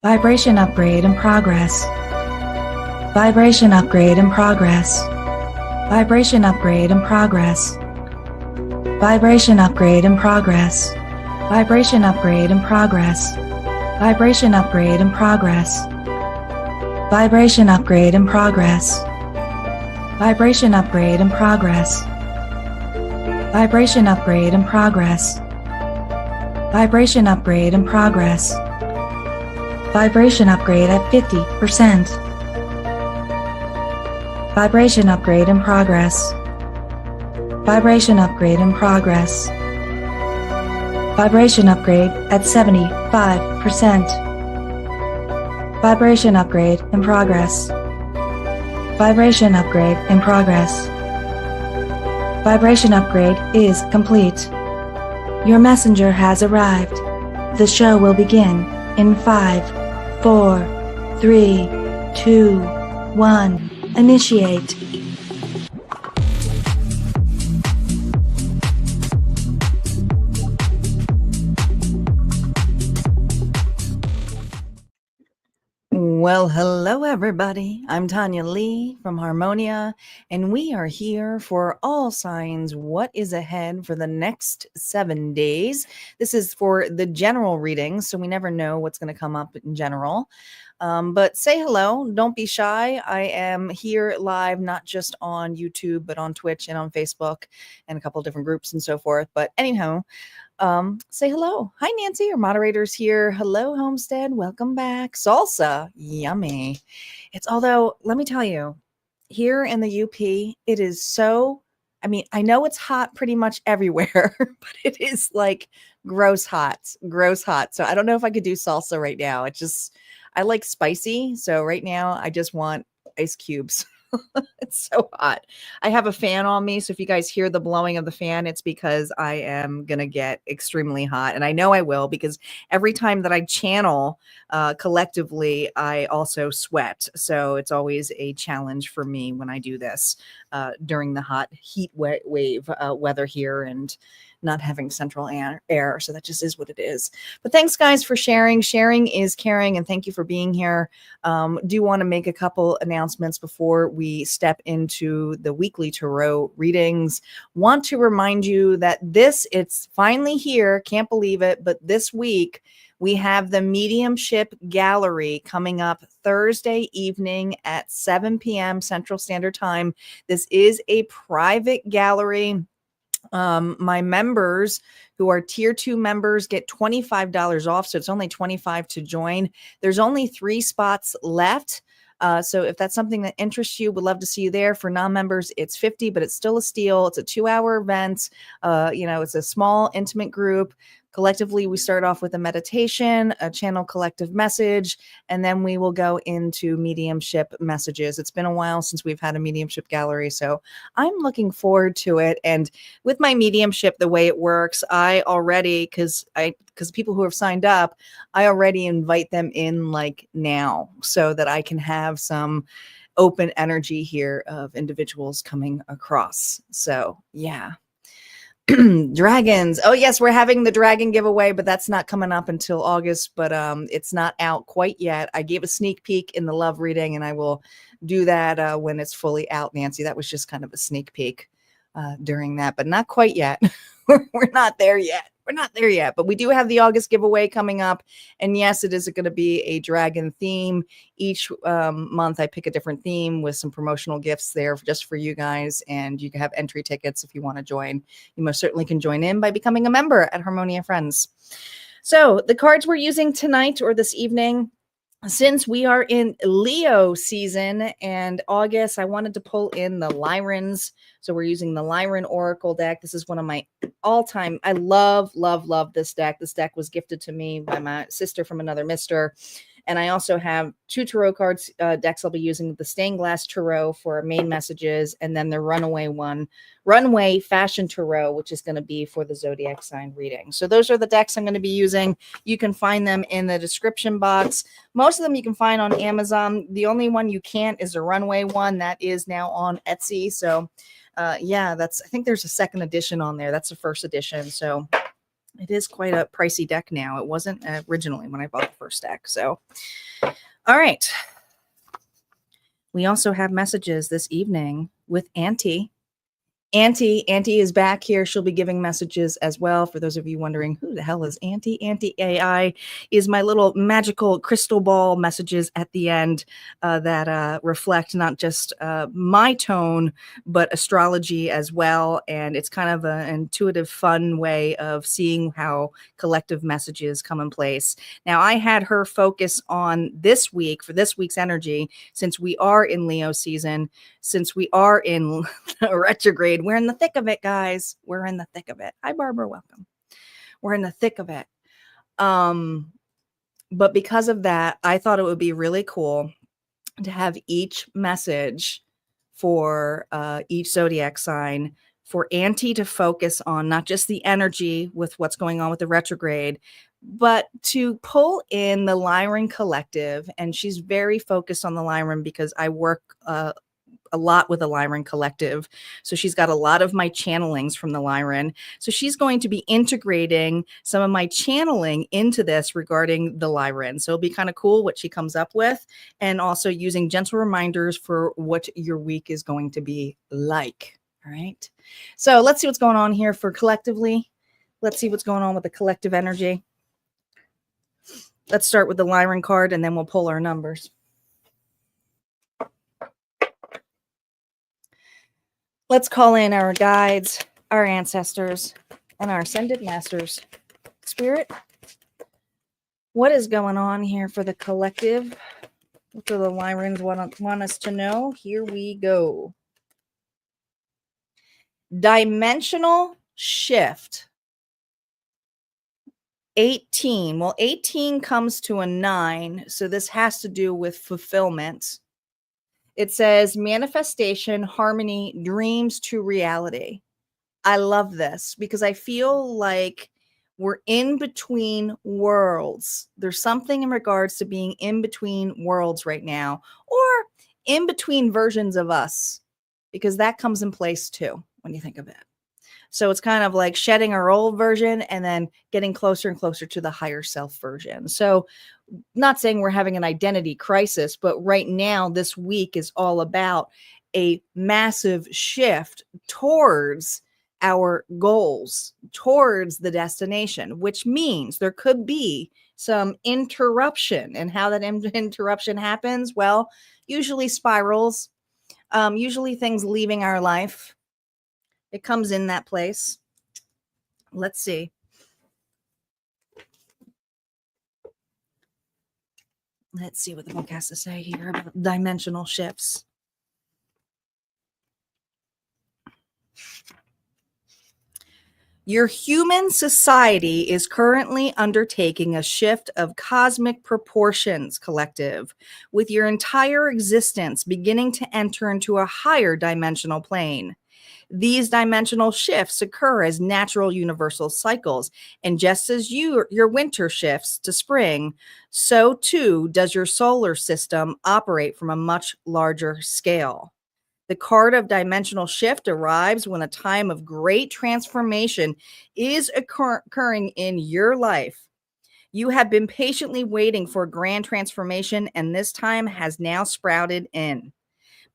Vibration upgrade in progress. Vibration upgrade in progress. Vibration upgrade in progress. Vibration upgrade in progress. Vibration upgrade in progress. Vibration upgrade in progress. Vibration upgrade in progress. Vibration upgrade in progress. Vibration upgrade in progress. Vibration upgrade in progress. Vibration upgrade at 50%. Vibration upgrade in progress. Vibration upgrade in progress. Vibration upgrade at 75%. Vibration upgrade in progress. Vibration upgrade in progress. Vibration upgrade is complete. Your messenger has arrived. The show will begin in 5, 4, 3, 2, 1. Initiate. Well, hello everybody. I'm Tanya Lee from Harmonia, and we are here for all signs what is ahead for the next 7 days. This is for the general readings, so we never know what's going to come up in general. But say hello. Don't be shy. I am here live, not just on YouTube, but on Twitch and on Facebook and a couple different groups and so forth. But anyhow, say hello. Hi, Nancy. Your moderator's here. Hello, Homestead. Welcome back. Salsa. Yummy. Although, let me tell you, here in the UP, it is so, I know it's hot pretty much everywhere, but it is like gross hot. So I don't know if I could do salsa right now. I like spicy. So right now I just want ice cubes. It's so hot. I have a fan on me. So if you guys hear the blowing of the fan, it's because I am going to get extremely hot. And I know I will, because every time that I channel collectively, I also sweat. So it's always a challenge for me when I do this during the hot heat wave weather here and not having central air. So that just is what it is. But thanks, guys, for sharing. Sharing is caring. And thank you for being here. Do want to make a couple announcements before we step into the weekly tarot readings. Want to remind you that it's finally here. Can't believe it. But this week, we have the Mediumship Gallery coming up Thursday evening at 7 p.m. Central Standard Time. This is a private gallery. My members who are tier 2 members get $25 off. So it's only $25 to join. There's only 3 spots left. So if that's something that interests you, would love to see you there. For non-members, it's $50, but it's still a steal. It's a 2-hour event. It's a small, intimate group. Collectively, we start off with a meditation, a channel collective message, and then we will go into mediumship messages. It's been a while since we've had a mediumship gallery, so I'm looking forward to it. And with my mediumship, the way it works, I already, because people who have signed up, I already invite them in like now so that I can have some open energy here of individuals coming across. So yeah. Dragons. Oh yes, we're having the dragon giveaway, but that's not coming up until August, but it's not out quite yet. I gave a sneak peek in the love reading, and I will do that when it's fully out, Nancy. That was just kind of a sneak peek during that, but not quite yet. We're not there yet. But we do have the August giveaway coming up. And yes, it is going to be a dragon theme. Each month I pick a different theme with some promotional gifts there just for you guys. And you can have entry tickets if you want to join. You most certainly can join in by becoming a member at Harmonia Friends. So the cards we're using tonight or this evening, since we are in Leo season and August, I wanted to pull in the Lyrans. So we're using the Lyran Oracle deck. This is one of my all-time, I love this deck. This deck was gifted to me by my sister from another mister. And I also have 2 tarot cards decks I'll be using, the Stained Glass Tarot for main messages, and then the Runway Fashion Tarot, which is going to be for the Zodiac sign reading. So those are the decks I'm going to be using. You can find them in the description box. Most of them you can find on Amazon. The only one you can't is the Runway one. That is now on Etsy. So yeah, I think there's a second edition on there. That's the first edition. So It is quite a pricey deck now. It wasn't originally when I bought the first deck. So, all right. We also have messages this evening with Auntie. Auntie is back here. She'll be giving messages as well. For those of you wondering who the hell is Auntie? Auntie AI is my little magical crystal ball messages at the end that reflect not just my tone, but astrology as well. And it's kind of an intuitive, fun way of seeing how collective messages come in place. Now, I had her focus on this week for this week's energy, since we are in Leo season, since we are in retrograde. We're in the thick of it, guys. We're in the thick of it. Hi, Barbara. Welcome. We're in the thick of it. But because of that, I thought it would be really cool to have each message for each zodiac sign for Auntie to focus on not just the energy with what's going on with the retrograde, but to pull in the Lyran collective. And she's very focused on the Lyran because I work a lot with the Lyran collective. So she's got a lot of my channelings from the Lyran. So she's going to be integrating some of my channeling into this regarding the Lyran. So it'll be kind of cool what she comes up with, and also using gentle reminders for what your week is going to be like. All right. So let's see what's going on here for collectively. Let's see what's going on with the collective energy. Let's start with the Lyran card and then we'll pull our numbers. Let's call in our guides, our ancestors, and our ascended masters. Spirit, what is going on here for the collective? What do the Lyrans want us to know? Here we go. Dimensional shift. 18. Well, 18 comes to a 9, so this has to do with fulfillment. It says manifestation, harmony, dreams to reality. I love this because I feel like we're in between worlds. There's something in regards to being in between worlds right now, or in between versions of us, because that comes in place too when you think of it. So it's kind of like shedding our old version and then getting closer and closer to the higher self version. So not saying we're having an identity crisis, but right now, this week is all about a massive shift towards our goals, towards the destination, which means there could be some interruption. And how that interruption happens, well, usually spirals, usually things leaving our life. It comes in that place. Let's see. Let's see what the book has to say here about dimensional shifts. Your human society is currently undertaking a shift of cosmic proportions, collective, with your entire existence beginning to enter into a higher dimensional plane. These dimensional shifts occur as natural universal cycles, and just as your winter shifts to spring, so too does your solar system operate from a much larger scale. The card of dimensional shift arrives when a time of great transformation is occurring in your life. You have been patiently waiting for a grand transformation, and this time has now sprouted in.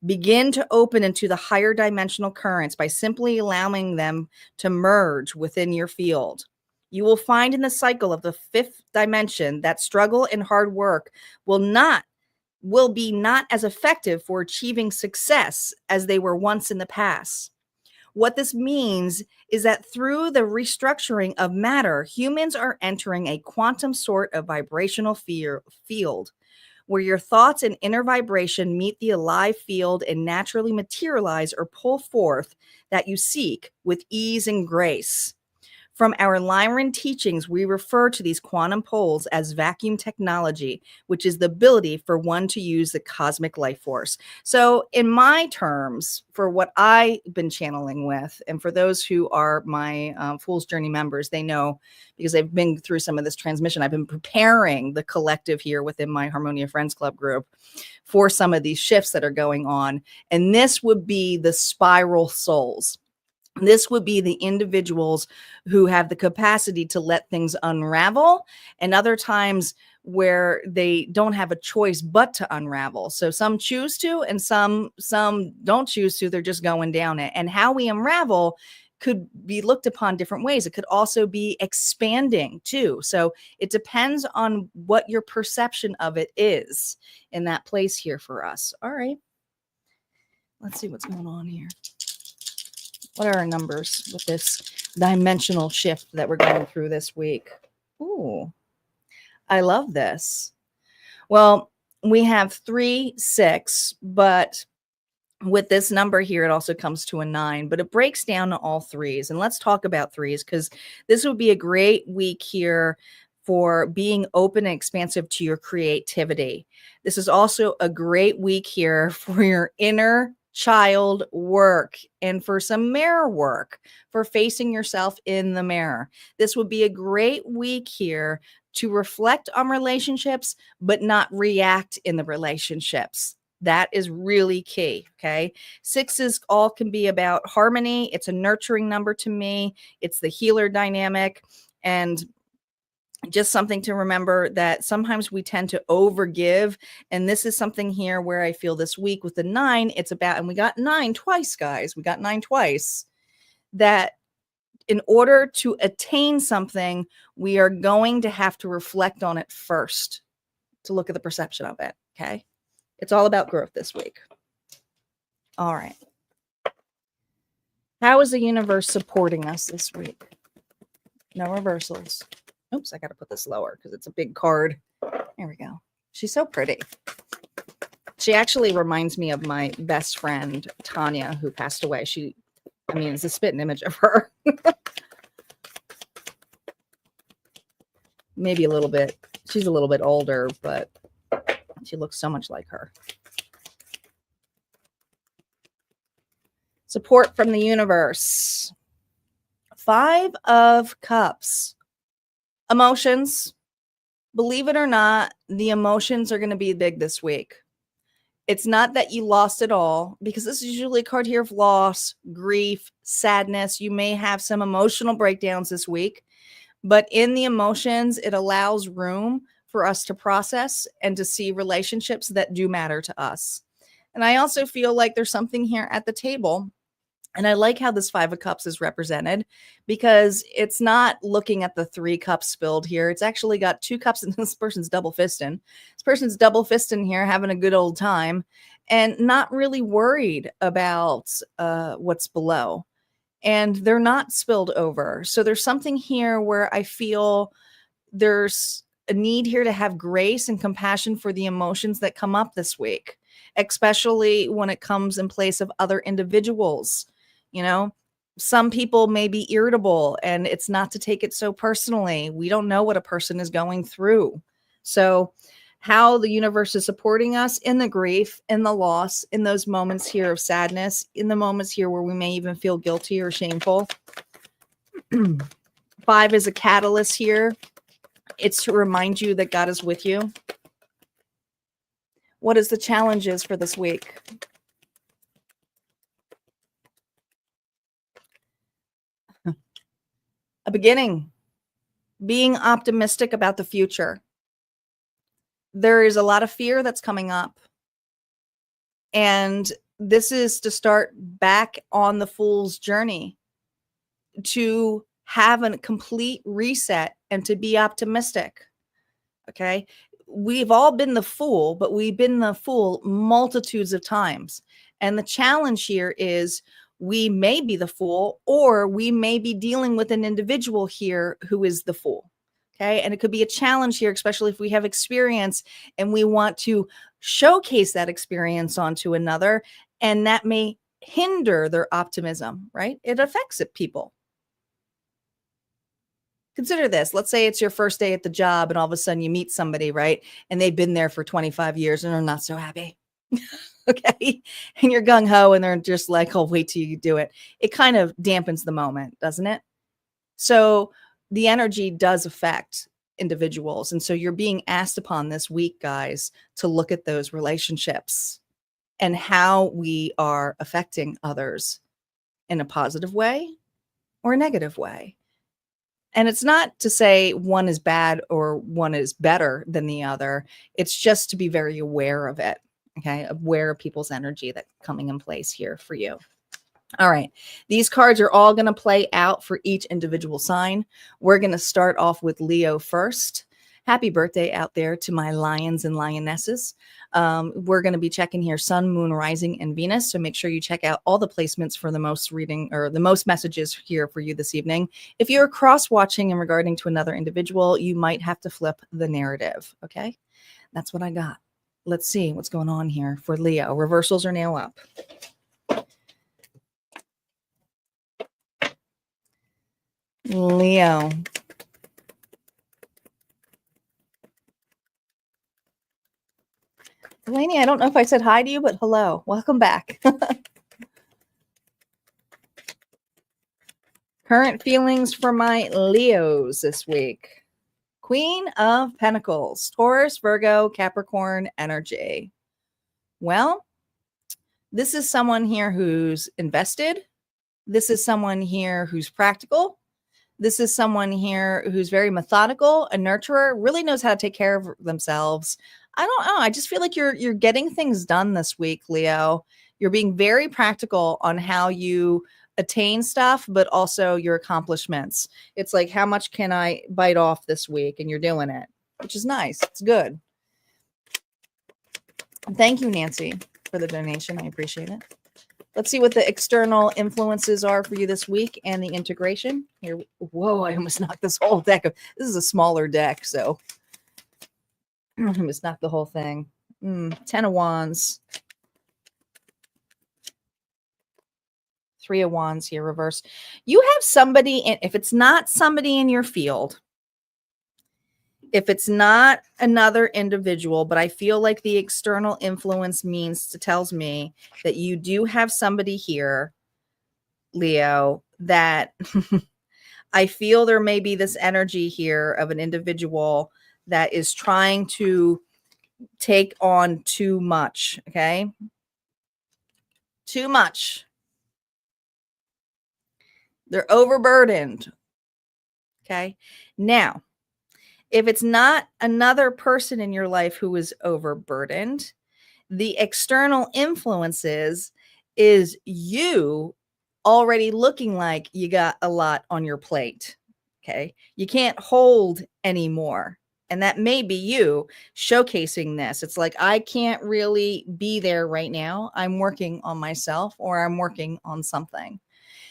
Begin to open into the higher dimensional currents by simply allowing them to merge within your field. You will find in the cycle of the fifth dimension that struggle and hard work will be not as effective for achieving success as they were once in the past. What this means is that through the restructuring of matter, humans are entering a quantum sort of vibrational field, where your thoughts and inner vibration meet the alive field and naturally materialize or pull forth that you seek with ease and grace. From our Lyran teachings, we refer to these quantum poles as vacuum technology, which is the ability for one to use the cosmic life force. So in my terms, for what I've been channeling with, and for those who are my Fool's Journey members, they know, because they've been through some of this transmission, I've been preparing the collective here within my Harmonia Friends Club group for some of these shifts that are going on. And this would be the spiral souls. This would be the individuals who have the capacity to let things unravel, and other times where they don't have a choice but to unravel. So some choose to, and some don't choose to. They're just going down it. And how we unravel could be looked upon different ways. It could also be expanding too. So it depends on what your perception of it is in that place here for us. All right. Let's see what's going on here. What are our numbers with this dimensional shift that we're going through this week? Ooh, I love this. Well, we have 3, 6, but with this number here, it also comes to a 9, but it breaks down to all threes. And let's talk about threes, because this would be a great week here for being open and expansive to your creativity. This is also a great week here for your inner child work and for some mirror work, for facing yourself in the mirror. This would be a great week here to reflect on relationships, but not react in the relationships. That is really key. Okay. Sixes all can be about harmony. It's a nurturing number to me. It's the healer dynamic. And just something to remember that sometimes we tend to overgive. And this is something here where I feel this week with the 9, it's about, and we got 9 twice, guys. We got 9 twice, that in order to attain something, we are going to have to reflect on it first to look at the perception of it. Okay. It's all about growth this week. All right. How is the universe supporting us this week? No reversals. Oops, I got to put this lower because it's a big card. There we go. She's so pretty. She actually reminds me of my best friend, Tanya, who passed away. It's a spitting image of her. Maybe a little bit. She's a little bit older, but she looks so much like her. Support from the universe. 5 of Cups. Emotions. Believe it or not, the emotions are going to be big this week. It's not that you lost it all, because this is usually a card here of loss, grief, sadness. You may have some emotional breakdowns this week, but in the emotions, it allows room for us to process and to see relationships that do matter to us. And I also feel like there's something here at the table. And I like how this 5 of Cups is represented, because it's not looking at the 3 cups spilled here. It's actually got 2 cups, and this person's double fisting. This person's double fisting here, having a good old time and not really worried about what's below. And they're not spilled over. So there's something here where I feel there's a need here to have grace and compassion for the emotions that come up this week, especially when it comes in place of other individuals. You know, some people may be irritable, and it's not to take it so personally. We don't know what a person is going through. So how the universe is supporting us in the grief, in the loss, in those moments here of sadness, in the moments here where we may even feel guilty or shameful. 5 is a catalyst here. It's to remind you that God is with you. What is the challenges for this week? A beginning, being optimistic about the future. There is a lot of fear that's coming up. And this is to start back on the fool's journey, to have a complete reset and to be optimistic. Okay. We've all been the fool, but we've been the fool multitudes of times. And the challenge here is we may be the fool, or we may be dealing with an individual here who is the fool. Okay. And it could be a challenge here, especially if we have experience and we want to showcase that experience onto another. And that may hinder their optimism, right? It affects people. Consider this. Let's say it's your first day at the job and all of a sudden you meet somebody, right? And they've been there for 25 years and are not so happy. Okay. And you're gung ho and they're just like, oh, wait till you do it. It kind of dampens the moment, doesn't it? So the energy does affect individuals. And so you're being asked upon this week, guys, to look at those relationships and how we are affecting others. in a positive way or a negative way. And it's not to say one is bad or one is better than the other. It's just to be very aware of it. Okay. Aware of people's energy that's coming in place here for you. All right. These cards are all going to play out for each individual sign. We're going to start off with Leo first. Happy birthday out there to my lions and lionesses. We're going to be checking here Sun, Moon, Rising, and Venus. So make sure you check out all the placements for the most reading or the most messages here for you this evening. If you're cross-watching and regarding to another individual, you might have to flip the narrative. Okay. That's what I got. Let's see what's going on here for Leo. Reversals are now up. Leo. Delaney, I don't know if I said hi to you, but hello. Welcome back. Current feelings for my Leos this week. Queen of Pentacles, Taurus, Virgo, Capricorn energy. Well, this is someone here who's invested. This is someone here who's practical. This is someone here who's very methodical, a nurturer, really knows how to take care of themselves. I don't know. I just feel like you're getting things done this week, Leo. You're being very practical on how you attain stuff, but also your accomplishments. It's like, how much can I bite off this week? And you're doing it, which is nice. It's good. Thank you, Nancy, for the donation. I appreciate it. Let's see what the external influences are for you this week and the integration. Here, whoa, I almost knocked this whole deck. This is a smaller deck, so I almost knocked the whole thing. 10 of Wands. 3 of Wands here, reverse. You have somebody, if it's not somebody in your field, if it's not another individual, but I feel like the external influence tells me that you do have somebody here, Leo, that I feel there may be this energy here of an individual that is trying to take on too much. Okay. Too much. They're overburdened. Okay. Now, if it's not another person in your life who is overburdened, the external influences is you already looking like you got a lot on your plate. Okay. You can't hold anymore. And that may be you showcasing this. It's like, I can't really be there right now. I'm working on myself, or I'm working on something.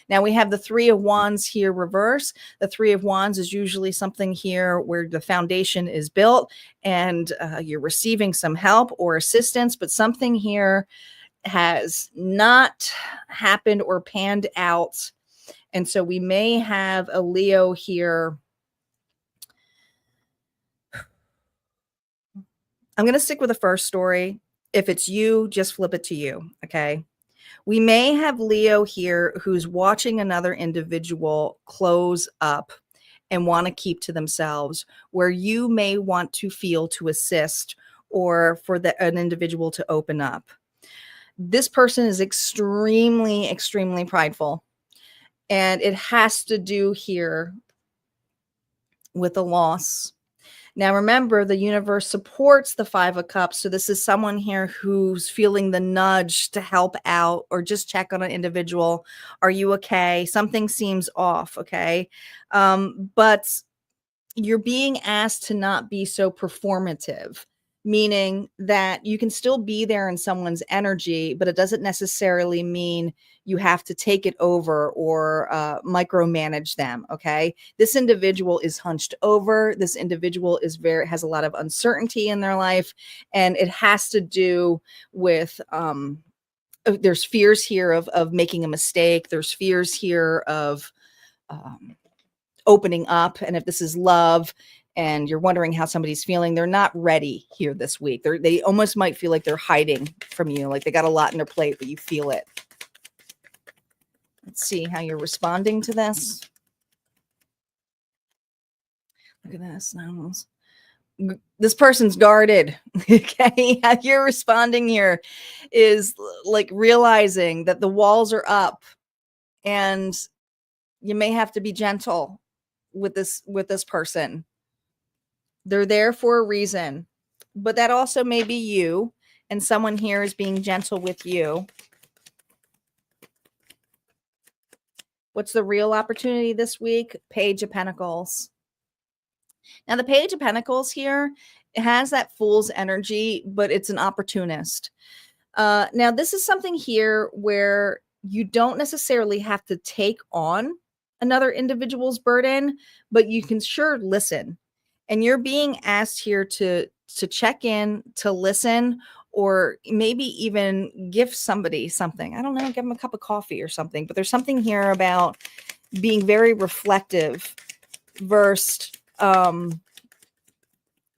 Now we have the 3 of Wands here reverse. The 3 of Wands is usually something here where the foundation is built and you're receiving some help or assistance, but something here has not happened or panned out. And so we may have a Leo here. I'm going to stick with the first story. If it's you, just flip it to you. Okay. We may have Leo here who's watching another individual close up and want to keep to themselves, where you may want to feel to assist or for an individual to open up. This person is extremely, extremely prideful. And it has to do here with a loss. Now, remember, the universe supports the 5 of Cups. So this is someone here who's feeling the nudge to help out or just check on an individual. Are you okay? Something seems off. Okay. But you're being asked to not be so performative, meaning that you can still be there in someone's energy, but it doesn't necessarily mean you have to take it over or micromanage them. Okay. This individual is hunched over. This individual has a lot of uncertainty in their life. And it has to do with, there's fears here of making a mistake. There's fears here of opening up. And if this is love and you're wondering how somebody's feeling, they're not ready here this week. They almost might feel like they're hiding from you. Like they got a lot on their plate, but you feel it. Let's see how you're responding to this. Look at this. This person's guarded. Okay. How you're responding here is like realizing that the walls are up and you may have to be gentle with this person. They're there for a reason, but that also may be you, and someone here is being gentle with you. What's the real opportunity this week? Page of Pentacles. Now, the Page of Pentacles here, it has that fool's energy, but it's an opportunist. Now, this is something here where you don't necessarily have to take on another individual's burden, but you can sure listen. And you're being asked here to check in, to listen, or maybe even gift somebody something. I don't know, give them a cup of coffee or something. But there's something here about being very reflective versus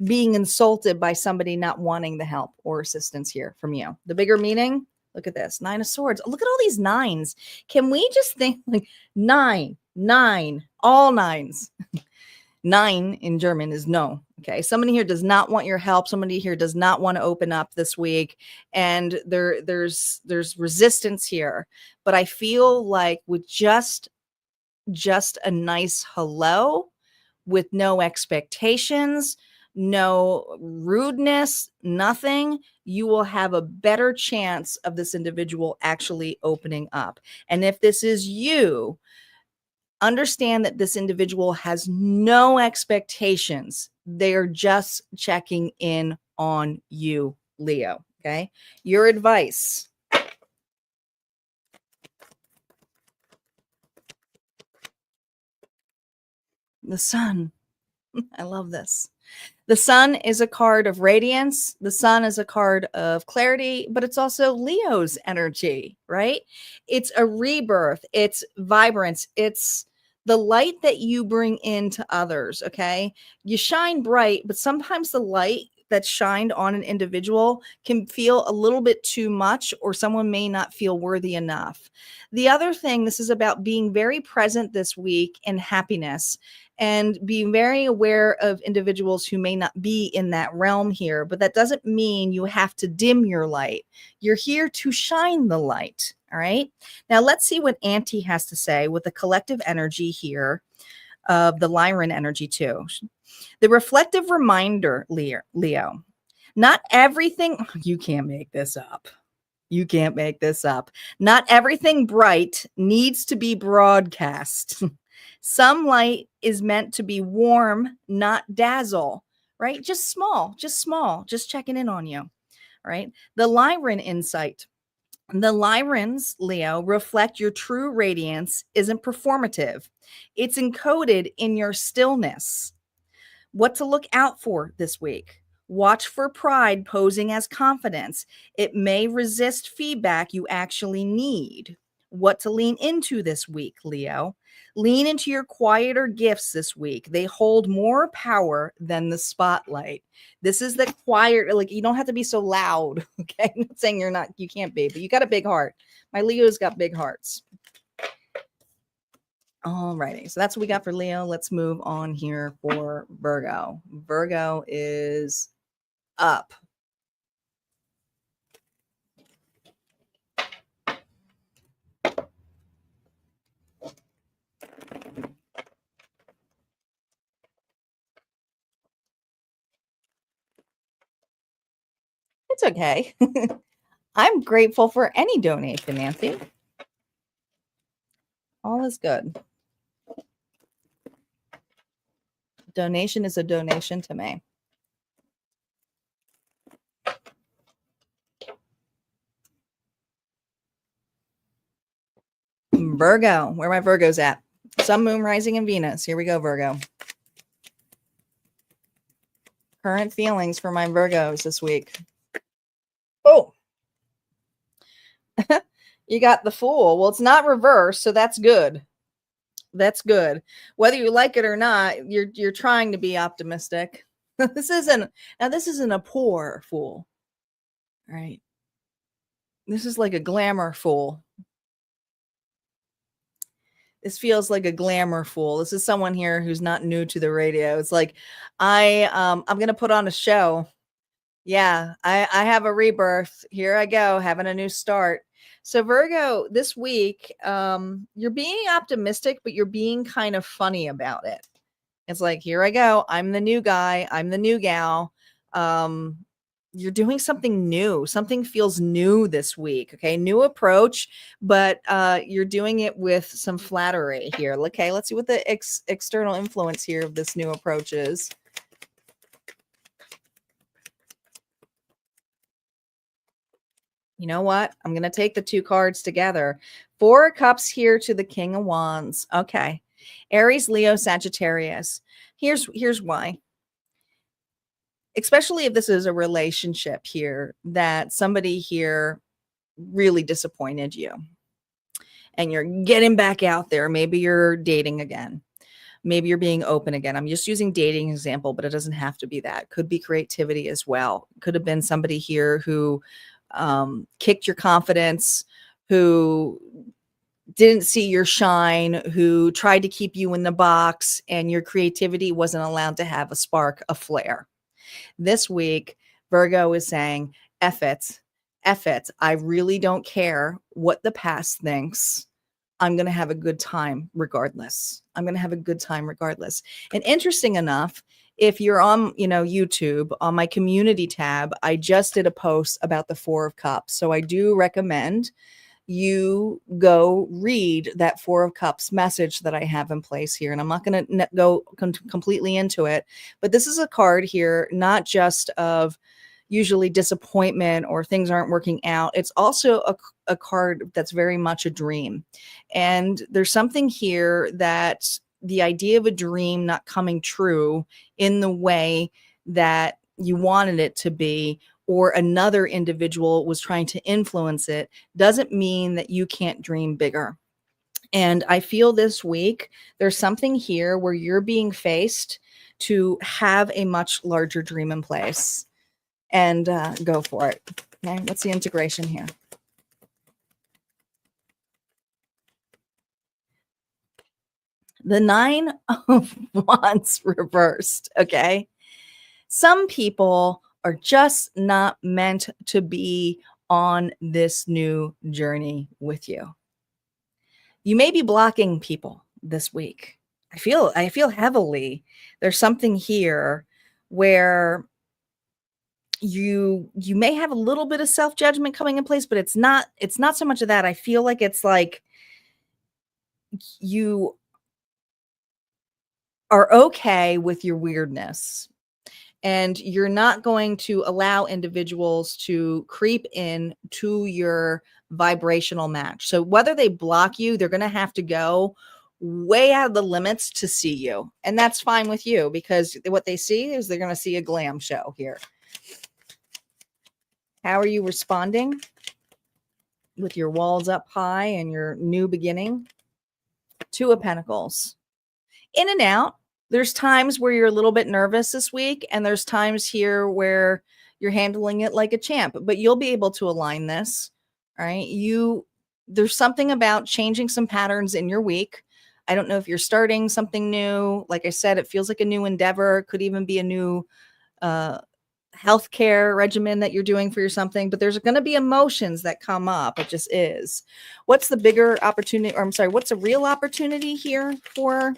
being insulted by somebody not wanting the help or assistance here from you. The bigger meaning, look at this, 9 of Swords. Look at all these nines. Can we just think like 9, all nines? 9 in German is no. Okay. Somebody here does not want your help. Somebody here does not want to open up this week. And there's resistance here. But I feel like with just a nice hello, with no expectations, no rudeness, nothing, you will have a better chance of this individual actually opening up. And if this is you, understand that this individual has no expectations. They're just checking in on you, Leo. Okay. Your advice. The Sun. I love this. The Sun is a card of radiance. The Sun is a card of clarity, but it's also Leo's energy, right? It's a rebirth. It's vibrance. It's the light that you bring into others, okay? You shine bright, but sometimes the light that's shined on an individual can feel a little bit too much, or someone may not feel worthy enough. The other thing, this is about being very present this week in happiness and being very aware of individuals who may not be in that realm here. But that doesn't mean you have to dim your light. You're here to shine the light. All right. Now let's see what Auntie has to say with the collective energy here of the Lyran energy too. The reflective reminder, Leo, not everything, you can't make this up. You can't make this up. Not everything bright needs to be broadcast. Some light is meant to be warm, not dazzle, right? Just small, just checking in on you, right? The Lyran insight. The Lyrans, Leo, reflect your true radiance isn't performative. It's encoded in your stillness. What to look out for this week. Watch for pride posing as confidence. It may resist feedback you actually need. What to lean into this week, Leo. Lean into your quieter gifts this week. They hold more power than the spotlight. This is the quiet, like you don't have to be so loud. Okay. I'm not saying you can't be, but you got a big heart. My Leo's got big hearts. All righty. So that's what we got for Leo. Let's move on here for Virgo. Virgo is up. It's okay. I'm grateful for any donation, Nancy. All is good. Donation is a donation to me. Virgo, where my Virgo's at. Sun, Moon, Rising, and Venus. Here we go, Virgo. Current feelings for my Virgos this week. Oh, you got the Fool. Well, it's not reversed, so that's good. That's good. Whether you like it or not, you're trying to be optimistic. This isn't a poor fool, right? This is like a glamour fool. This feels like a glamour fool. This is someone here who's not new to the radio. It's like I'm gonna put on a show. Yeah, I have a rebirth. Here I go, having a new start. So Virgo, this week, you're being optimistic, but you're being kind of funny about it. It's like, here I go. I'm the new guy. I'm the new gal. Um, you're doing something new. Something feels new this week. Okay. New approach, but you're doing it with some flattery here. Okay. Let's see what the external influence here of this new approach is. You know what? I'm going to take the two cards together. Four of Cups here to the King of Wands. Okay. Aries, Leo, Sagittarius. Here's why. Especially if this is a relationship here that somebody here really disappointed you and you're getting back out there. Maybe you're dating again. Maybe you're being open again. I'm just using dating example, but it doesn't have to be that. Could be creativity as well. Could have been somebody here who kicked your confidence, who didn't see your shine, who tried to keep you in the box, and your creativity wasn't allowed to have a spark, a flare. This week, Virgo is saying, F it, F it. I really don't care what the past thinks. I'm going to have a good time regardless. I'm going to have a good time regardless. And interesting enough, if you're on, YouTube, on my community tab, I just did a post about the Four of Cups. So I do recommend you go read that Four of Cups message that I have in place here. And I'm not going to go completely into it, but this is a card here, not just of usually disappointment or things aren't working out. It's also a card that's very much a dream. And there's something here that the idea of a dream not coming true in the way that you wanted it to be, or another individual was trying to influence it, doesn't mean that you can't dream bigger. And I feel this week, there's something here where you're being faced to have a much larger dream in place and go for it. Okay, what's the integration here? The Nine of Wands reversed, okay? Some people are just not meant to be on this new journey with you. You may be blocking people this week. I feel heavily. There's something here where you may have a little bit of self-judgment coming in place, but it's not so much of that. I feel like it's like you are okay with your weirdness, and you're not going to allow individuals to creep in to your vibrational match. So whether they block you, they're going to have to go way out of the limits to see you. And that's fine with you, because what they see is they're going to see a glam show here. How are you responding with your walls up high and your new beginning? Two of Pentacles. In and out. There's times where you're a little bit nervous this week, and there's times here where you're handling it like a champ, but you'll be able to align this. All right. There's something about changing some patterns in your week. I don't know if you're starting something new. Like I said, it feels like a new endeavor. It could even be a new healthcare regimen that you're doing for your something, but there's going to be emotions that come up. It just is. What's the bigger opportunity, or I'm sorry, what's a real opportunity here for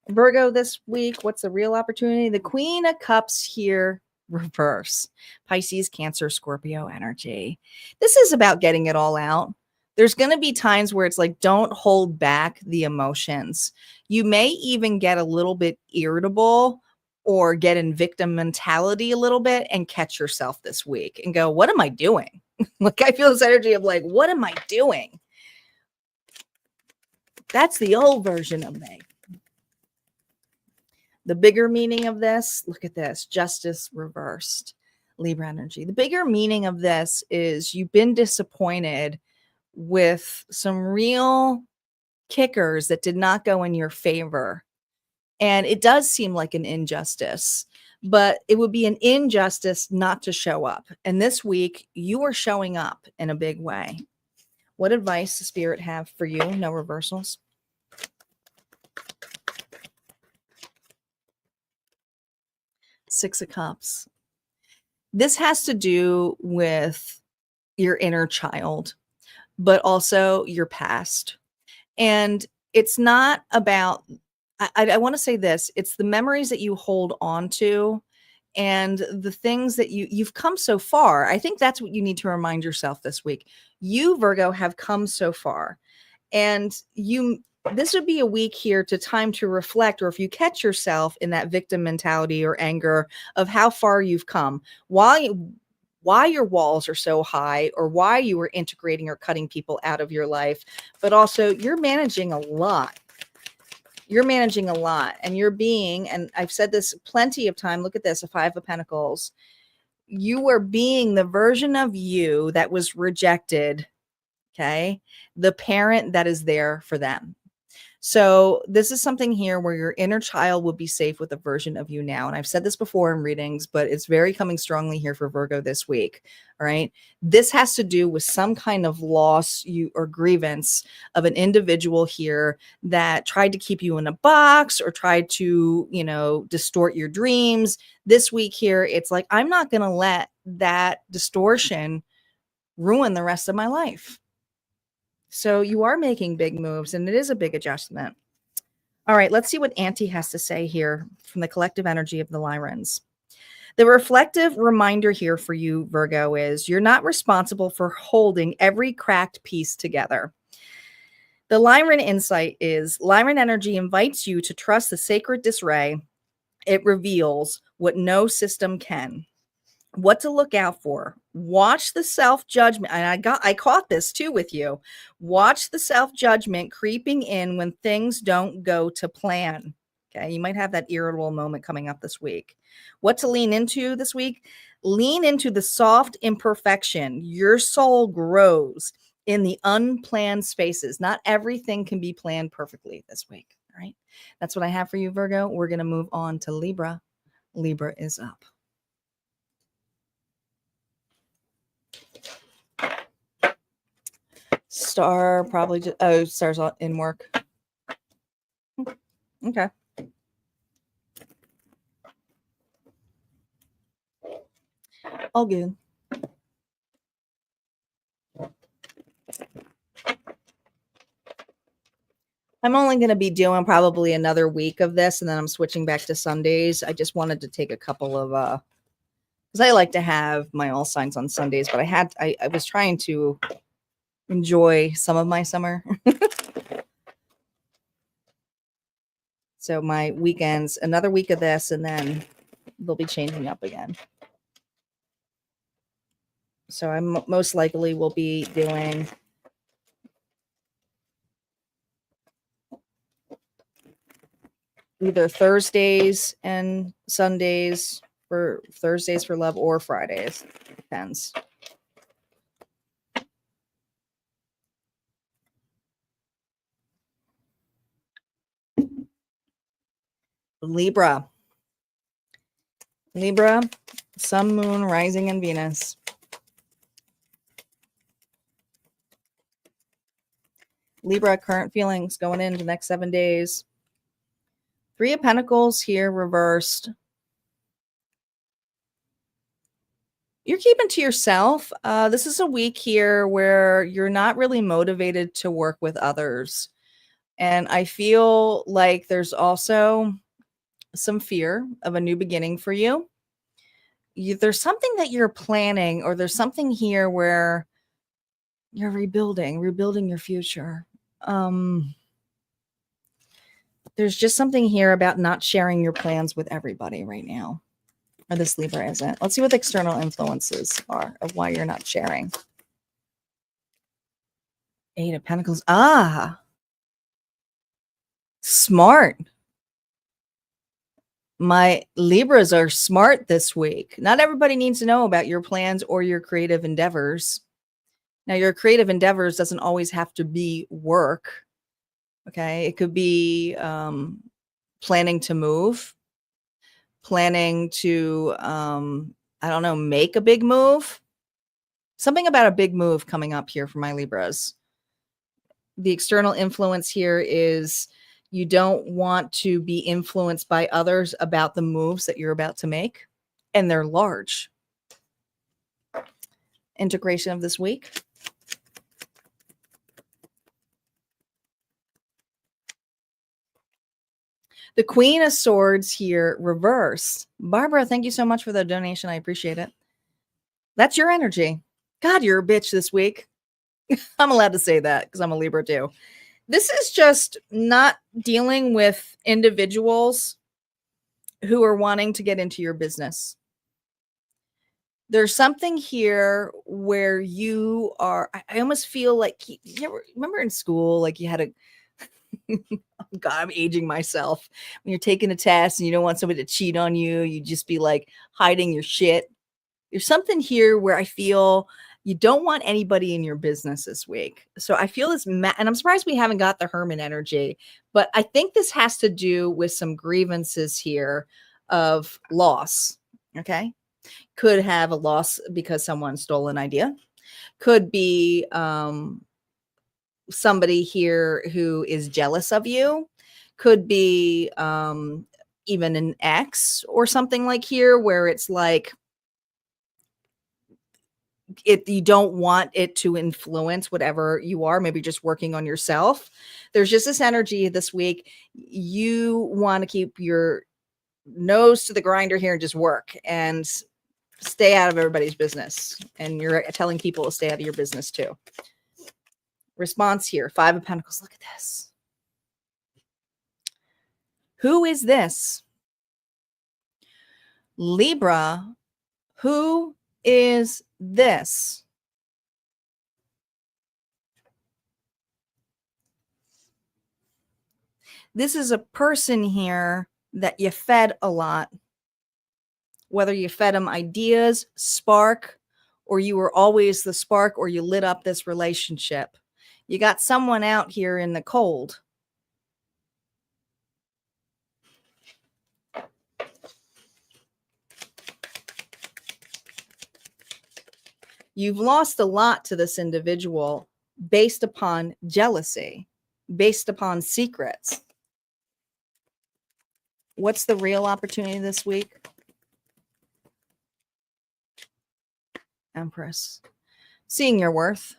Virgo this week? What's the real opportunity? The Queen of Cups here, reverse. Pisces, Cancer, Scorpio energy. This is about getting it all out. There's going to be times where it's like, don't hold back the emotions. You may even get a little bit irritable or get in victim mentality a little bit and catch yourself this week and go, what am I doing? Like, I feel this energy of like, what am I doing? That's the old version of me. The bigger meaning of this, look at this, justice reversed, Libra energy. The bigger meaning of this is you've been disappointed with some real kickers that did not go in your favor. And it does seem like an injustice, but it would be an injustice not to show up. And this week, you are showing up in a big way. What advice does Spirit have for you? No reversals. Six of Cups. This has to do with, your inner child, but also your past. And it's not about, I want to say this, it's the memories that you hold on to and the things that you've come so far. I think that's what you need to remind yourself this week. You, Virgo, have come so far. And this would be a week here to time to reflect, or if you catch yourself in that victim mentality or anger of how far you've come, why your walls are so high, or why you were integrating or cutting people out of your life, but also you're managing a lot. You're managing a lot, and you're being, and I've said this plenty of time, look at this, a 5 of Pentacles. You are being the version of you that was rejected. Okay. The parent that is there for them. So this is something here where your inner child will be safe with a version of you now. And I've said this before in readings, but it's very coming strongly here for Virgo this week. All right. This has to do with some kind of loss or grievance of an individual here that tried to keep you in a box or tried to, distort your dreams. This week here, it's like, I'm not going to let that distortion ruin the rest of my life. So you are making big moves, and it is a big adjustment. All right, let's see what Auntie has to say here from the collective energy of the Lyrans. The reflective reminder here for you, Virgo, is you're not responsible for holding every cracked piece together. The Lyran insight is Lyran energy invites you to trust the sacred disarray. It reveals what no system can. What to look out for. Watch the self-judgment. And I caught this too with you. Watch the self-judgment creeping in when things don't go to plan. Okay. You might have that irritable moment coming up this week. What to lean into this week? Lean into the soft imperfection. Your soul grows in the unplanned spaces. Not everything can be planned perfectly this week. All right. That's what I have for you, Virgo. We're going to move on to Libra. Libra is up. Star probably just, star's in work. Okay. All good. I'm only going to be doing probably another week of this, and then I'm switching back to Sundays. I just wanted to take a couple of because I like to have my all signs on Sundays, but I was trying to enjoy some of my summer. So my weekends, another week of this, and then they'll be changing up again. So I most likely will be doing either Thursdays and Sundays, for Thursdays for love, or Fridays. Depends. Libra, Sun, Moon, Rising, and Venus. Libra, current feelings going into the next 7 days. 3 of Pentacles here reversed. You're keeping to yourself. This is a week here where you're not really motivated to work with others. And I feel like there's also some fear of a new beginning for you. There's something that you're planning, or there's something here where you're rebuilding your future. There's just something here about not sharing your plans with everybody right now. Or this Libra isn't. Let's see what the external influences are of why you're not sharing. 8 of Pentacles. Smart. My Libras are smart this week. Not everybody needs to know about your plans or your creative endeavors. Now, your creative endeavors doesn't always have to be work. Okay. It could be planning to move, planning to, make a big move. Something about a big move coming up here for my Libras. The external influence here is you don't want to be influenced by others about the moves that you're about to make, and they're large. integration of this week. The Queen of Swords here reversed. Barbara, thank you so much for the donation. I appreciate it. That's your energy. God, you're a bitch this week. I'm allowed to say that because I'm a Libra too. This is just not dealing with individuals who are wanting to get into your business. There's something here where you are, I almost feel like, you ever remember in school, like you had a, God, I'm aging myself. When you're taking a test and you don't want somebody to cheat on you, you just be like hiding your shit. There's something here where I feel you don't want anybody in your business this week. So I feel this, and I'm surprised we haven't got the Hermit energy, but I think this has to do with some grievances here of loss. Okay. Could have a loss because someone stole an idea. Could be somebody here who is jealous of you. Could be even an ex or something like here where it's like you don't want it to influence whatever you are, maybe just working on yourself. There's just this energy this week. You want to keep your nose to the grinder here and just work and stay out of everybody's business. And you're telling people to stay out of your business too. Response here, 5 of Pentacles. Look at this. Who is this? Libra, who is this? This is a person here that you fed a lot. Whether you fed them ideas, spark, or you were always the spark, or you lit up this relationship. You got someone out here in the cold. You've lost a lot to this individual based upon jealousy, based upon secrets. What's the real opportunity this week? Empress. Seeing your worth.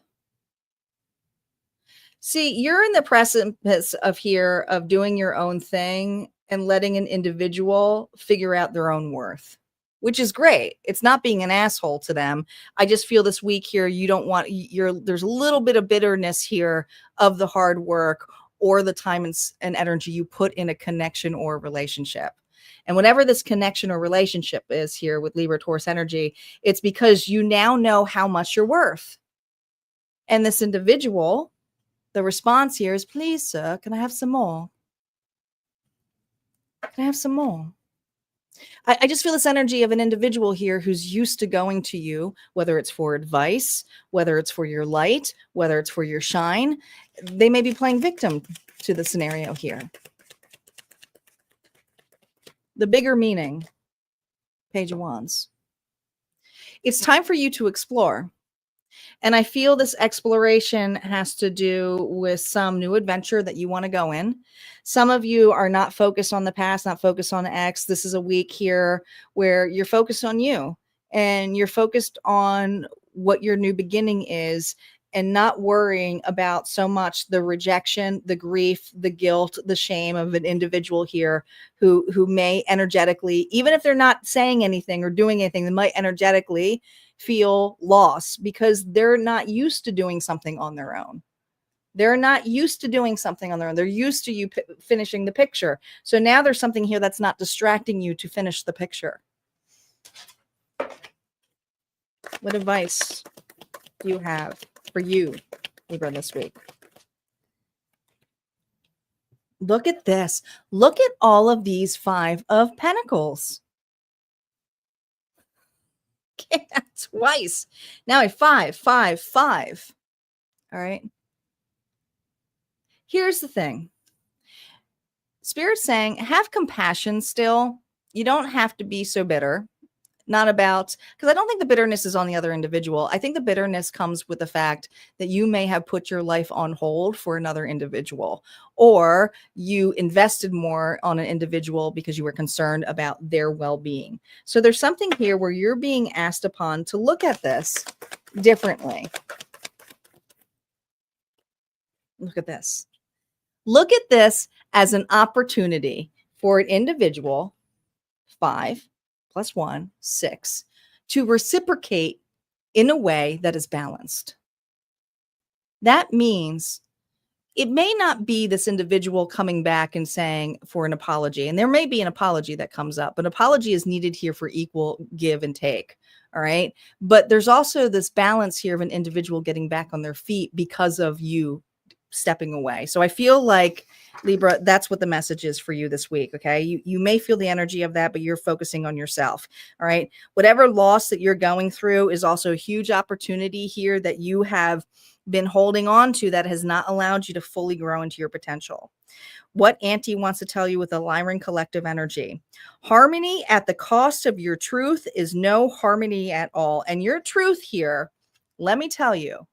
See, you're in the precipice of here of doing your own thing and letting an individual figure out their own worth, which is great. It's not being an asshole to them. I just feel this week here, you don't want there's a little bit of bitterness here of the hard work or the time and energy you put in a connection or a relationship. And whatever this connection or relationship is here with Libra Taurus energy, it's because you now know how much you're worth. And this individual, the response here is, please, sir, can I have some more? Can I have some more? I just feel this energy of an individual here who's used to going to you, whether it's for advice, whether it's for your light, whether it's for your shine. They may be playing victim to the scenario here. The bigger meaning, Page of Wands. It's time for you to explore. And I feel this exploration has to do with some new adventure that you want to go in. Some of you are not focused on the past, not focused on X. This is a week here where you're focused on you and you're focused on what your new beginning is and not worrying about so much the rejection, the grief, the guilt, the shame of an individual here who may energetically, even if they're not saying anything or doing anything, they might energetically feel lost because they're not used to doing something on their own. They're not used to doing something on their own. They're used to you finishing the picture. So now there's something here that's not distracting you to finish the picture. What advice do you have for you, Libra, this week? Look at this. Look at all of these 5 of Pentacles. Okay, twice. Now a 5, 5, 5. All right. Here's the thing. Spirit's saying, have compassion still. You don't have to be so bitter. Not about, because I don't think the bitterness is on the other individual. I think the bitterness comes with the fact that you may have put your life on hold for another individual, or you invested more on an individual because you were concerned about their well-being. So there's something here where you're being asked upon to look at this differently. Look at this. Look at this as an opportunity for an individual, 5 plus 1, 6, to reciprocate in a way that is balanced. That means it may not be this individual coming back and saying for an apology, and there may be an apology that comes up, but apology is needed here for equal give and take. All right. But there's also this balance here of an individual getting back on their feet because of you stepping away. So I feel like, Libra, that's what the message is for you this week. Okay. You may feel the energy of that, but you're focusing on yourself. All right. Whatever loss that you're going through is also a huge opportunity here that you have been holding on to that has not allowed you to fully grow into your potential. What Auntie wants to tell you with the Lyran collective energy: harmony at the cost of your truth is no harmony at all. And your truth here, let me tell you,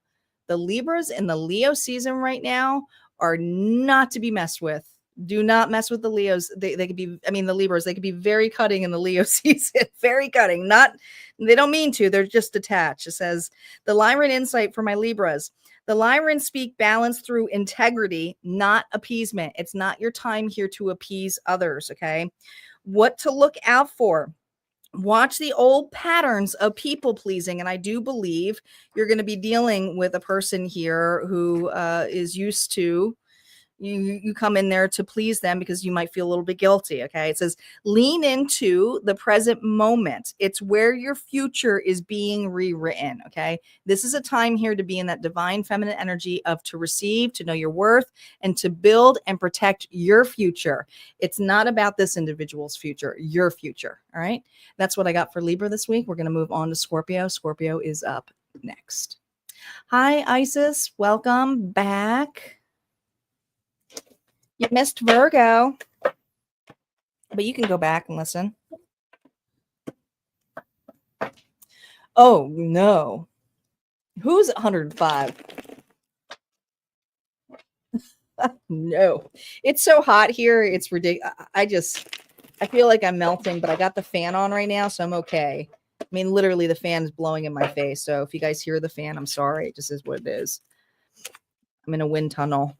the Libras in the Leo season right now are not to be messed with. Do not mess with the Leos. They could be, I mean, the Libras, they could be very cutting in the Leo season. Very cutting. Not, they don't mean to. They're just detached. It says, the Lyran insight for my Libras. The Lyran speak balance through integrity, not appeasement. It's not your time here to appease others, okay? What to look out for: watch the old patterns of people pleasing. And I do believe you're going to be dealing with a person here who is used to you come in there to please them because you might feel a little bit guilty. Okay. It says, lean into the present moment. It's where your future is being rewritten. Okay. This is a time here to be in that divine feminine energy of to receive, to know your worth, and to build and protect your future. It's not about this individual's future, your future. All right. That's what I got for Libra this week. We're going to move on to Scorpio. Scorpio is up next. Hi, Isis. Welcome back. You missed Virgo, but you can go back and listen. Oh, no. Who's 105? No. It's so hot here. It's ridiculous. I feel like I'm melting, but I got the fan on right now, so I'm okay. I mean, literally, the fan is blowing in my face. So if you guys hear the fan, I'm sorry. It just is what it is. I'm in a wind tunnel.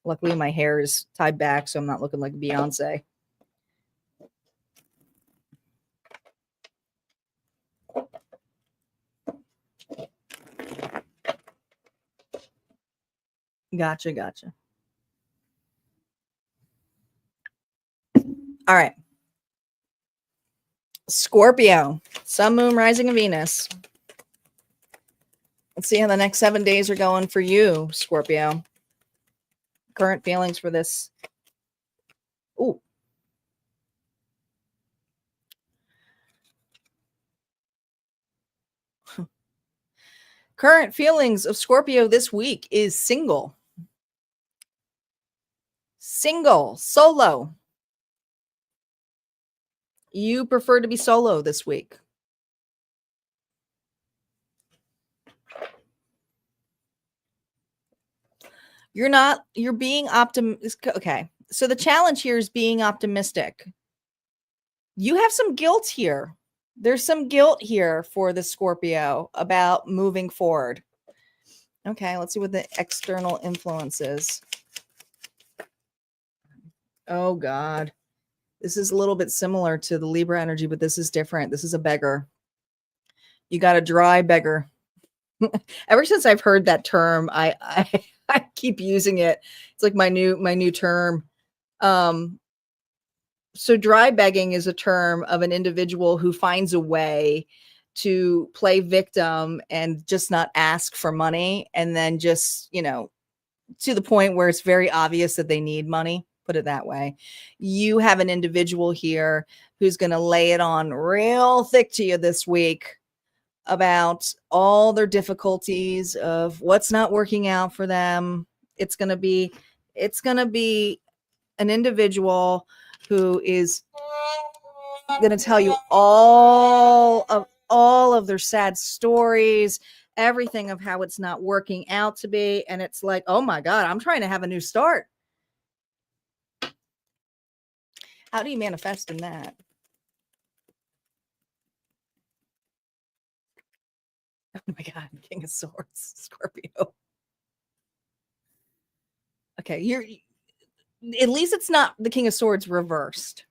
Luckily, my hair is tied back, so I'm not looking like Beyonce. Gotcha. All right. Scorpio, Sun, Moon, Rising, and Venus. Let's see how the next 7 days are going for you, Scorpio. Current feelings for this. Ooh. Current feelings of Scorpio this week is single. Single, solo. You prefer to be solo this week. You're being optimistic. Okay. So the challenge here is being optimistic. You have some guilt here. There's some guilt here for the Scorpio about moving forward. Okay, let's see what the external influence is. Oh, God. This is a little bit similar to the Libra energy, but this is different. This is a beggar. You got a dry beggar. Ever since I've heard that term, I keep using it. It's like my new term. So dry begging is a term of an individual who finds a way to play victim and just not ask for money, and then just, to the point where it's very obvious that they need money. Put it that way. You have an individual here who's going to lay it on real thick to you this week about all their difficulties of what's not working out for them. It's going to be an individual who is going to tell you all of their sad stories, everything of how it's not working out to be. And it's like, oh my God, I'm trying to have a new start. How do you manifest in that? Oh my God, King of Swords, Scorpio. Okay, you're at least it's not the King of Swords reversed.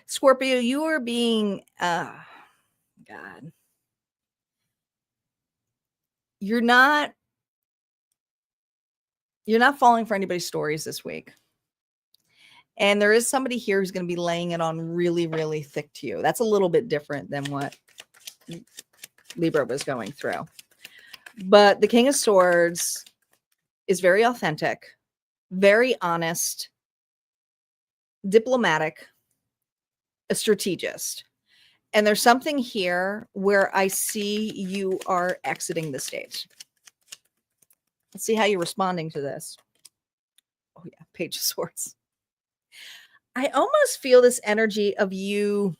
Scorpio, you are being God. You're not falling for anybody's stories this week. And there is somebody here who's going to be laying it on really, really thick to you. That's a little bit different than what Libra was going through. But the King of Swords is very authentic, very honest, diplomatic, a strategist. And there's something here where I see you are exiting the stage. Let's see how you're responding to this. Oh yeah, Page of Swords. I almost feel this energy of you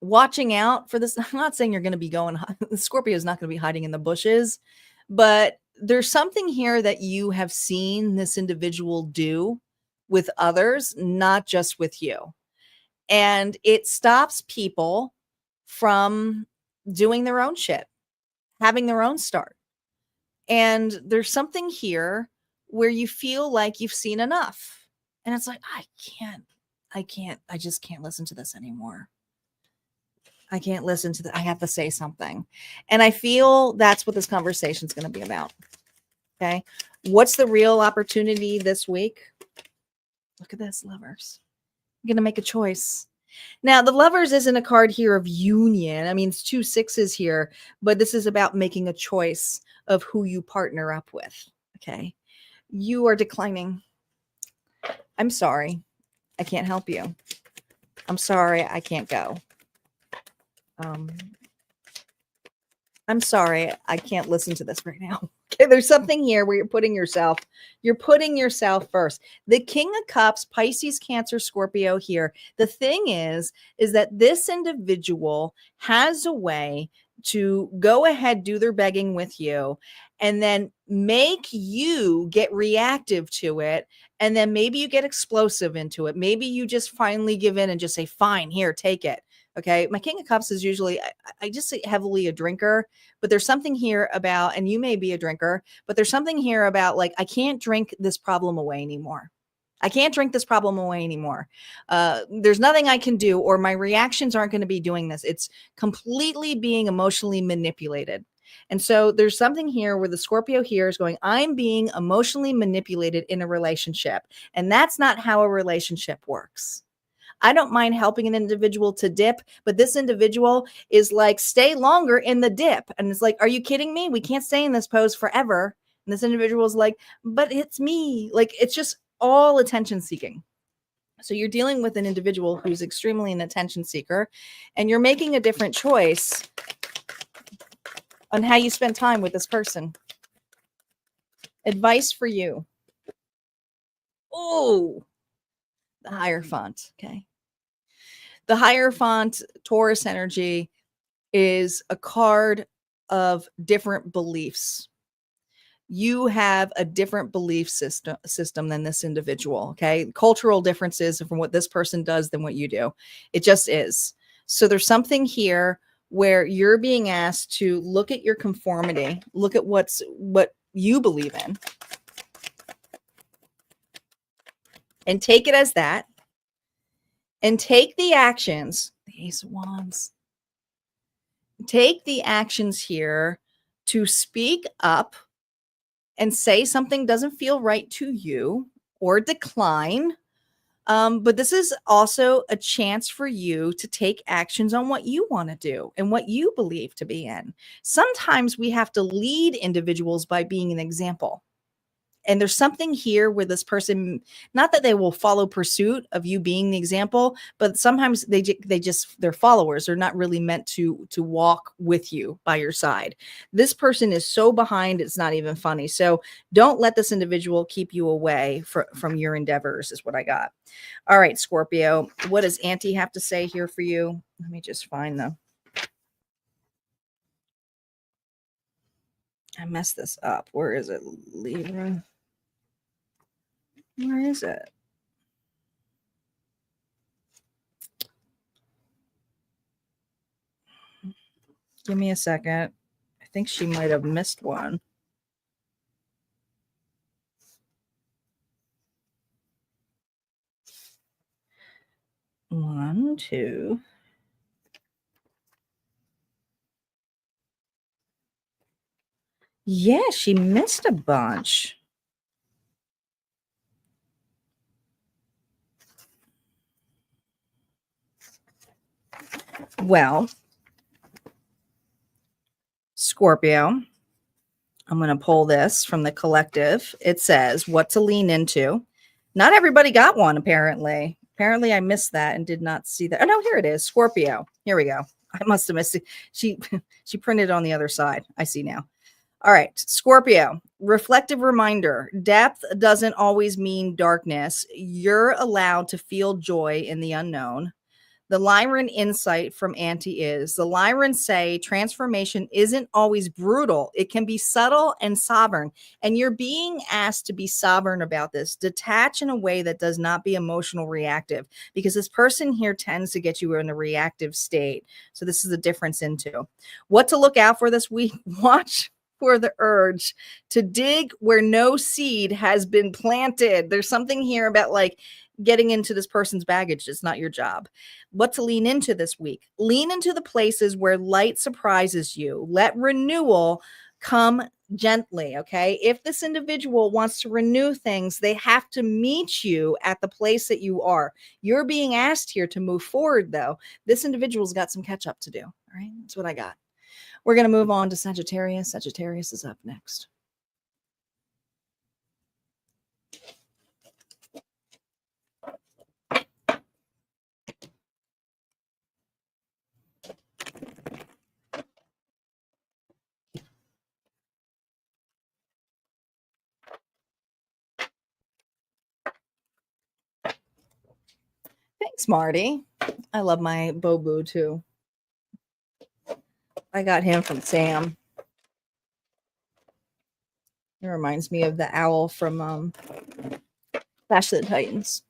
watching out for this. I'm not saying you're going to be going, Scorpio is not going to be hiding in the bushes, but there's something here that you have seen this individual do with others, not just with you. And it stops people from doing their own shit, having their own start. And there's something here where you feel like you've seen enough. And it's like, I just can't listen to this anymore. I can't listen to that. I have to say something. And I feel that's what this conversation is going to be about. Okay. What's the real opportunity this week? Look at this, Lovers. You're going to make a choice. Now, the Lovers isn't a card here of union. I mean, it's 2 6s here, but this is about making a choice of who you partner up with. Okay. You are declining. I'm sorry. I can't help you. I'm sorry. I can't go. I'm sorry. I can't listen to this right now. Okay. There's something here where you're putting yourself first. The King of Cups, Pisces, Cancer, Scorpio here. The thing is that this individual has a way to go ahead, do their begging with you, and then make you get reactive to it. And then maybe you get explosive into it. Maybe you just finally give in and just say, fine, here, take it. Okay. My King of Cups is usually, I just say heavily a drinker, but there's something here about, and you may be a drinker, but there's something here about like, I can't drink this problem away anymore. I can't drink this problem away anymore. There's nothing I can do, or my reactions aren't going to be doing this. It's completely being emotionally manipulated. And so there's something here where the Scorpio here is going, I'm being emotionally manipulated in a relationship. And that's not how a relationship works. I don't mind helping an individual to dip, but this individual is like, stay longer in the dip. And it's like, are you kidding me? We can't stay in this pose forever. And this individual is like, but it's me. Like, it's just all attention seeking. So you're dealing with an individual who's extremely an attention seeker, and you're making a different choice on how you spend time with this person. Advice for you. Oh, the Hierophant. Okay. The Hierophant, Taurus energy, is a card of different beliefs. You have a different belief system than this individual. Okay. Cultural differences from what this person does than what you do. It just is. So there's something here where you're being asked to look at your conformity, look at what you believe in, and take it as that, and take the actions. The Ace of Wands. Take the actions here to speak up and say something doesn't feel right to you, or decline. But this is also a chance for you to take actions on what you want to do and what you believe to be in. Sometimes we have to lead individuals by being an example. And there's something here where this person, not that they will follow pursuit of you being the example, but sometimes they're followers. They're not really meant to walk with you by your side. This person is so behind, it's not even funny. So don't let this individual keep you away from your endeavors, is what I got. All right, Scorpio, what does Auntie have to say here for you? Let me just find them. I messed this up. Where is it? Libra. Where is it? Give me a second. I think she might have missed one. One, two. Yeah, she missed a bunch. Well, Scorpio, I'm going to pull this from the collective. It says what to lean into. Not everybody got one, apparently. Apparently, I missed that and did not see that. Oh, no, here it is. Scorpio. Here we go. I must have missed it. She printed on the other side. I see now. All right, Scorpio, reflective reminder. Depth doesn't always mean darkness. You're allowed to feel joy in the unknown. The Lyran insight from Auntie is the Lyrans say transformation isn't always brutal. It can be subtle and sovereign. And you're being asked to be sovereign about this. Detach in a way that does not be emotional reactive, because this person here tends to get you in a reactive state. So this is the difference into what to look out for this week. Watch for the urge to dig where no seed has been planted. There's something here about like getting into this person's baggage. It's not your job. What to lean into this week. Lean into the places where light surprises you. Let renewal come gently, okay? If this individual wants to renew things, they have to meet you at the place that you are. You're being asked here to move forward, though. This individual's got some catch up to do, all right? That's what I got. We're going to move on to Sagittarius. Sagittarius is up next. Thanks, Marty. I love my Bobu too. I got him from Sam. It reminds me of the owl from Clash of the Titans.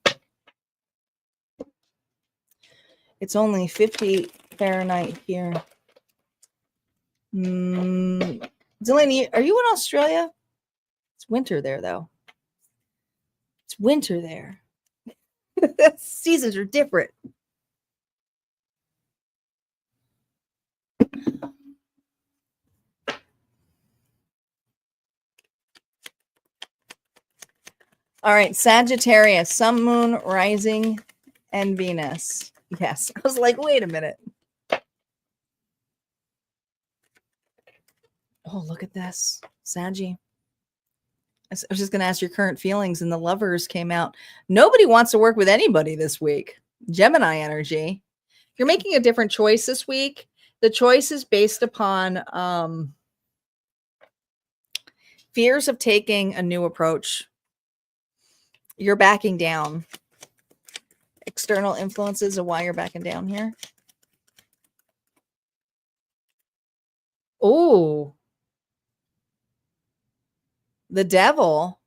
It's only 50 Fahrenheit here. Delaney, are you in Australia? It's winter there, though. It's winter there. Seasons are different. All right, Sagittarius, Sun, Moon, Rising, and Venus. Yes, I was like, wait a minute. Oh, look at this, Saggy. I was just going to ask your current feelings, and the Lovers came out. Nobody wants to work with anybody this week. Gemini energy. You're making a different choice this week. The choice is based upon fears of taking a new approach. You're backing down. External influences of why you're backing down here. Oh, the Devil.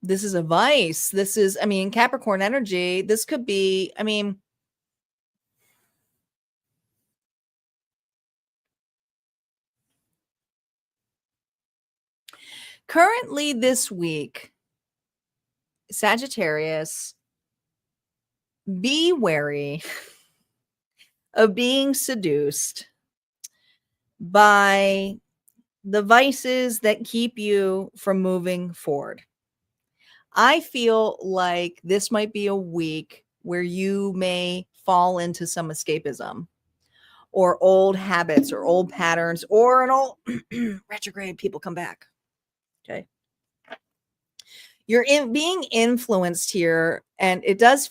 This is a vice. This is, I mean, Capricorn energy. This could be, I mean, currently this week, Sagittarius, be wary of being seduced by the vices that keep you from moving forward. I feel like this might be a week where you may fall into some escapism or old habits or old patterns or an old retrograde. People come back. Okay. You're being influenced here, and it does,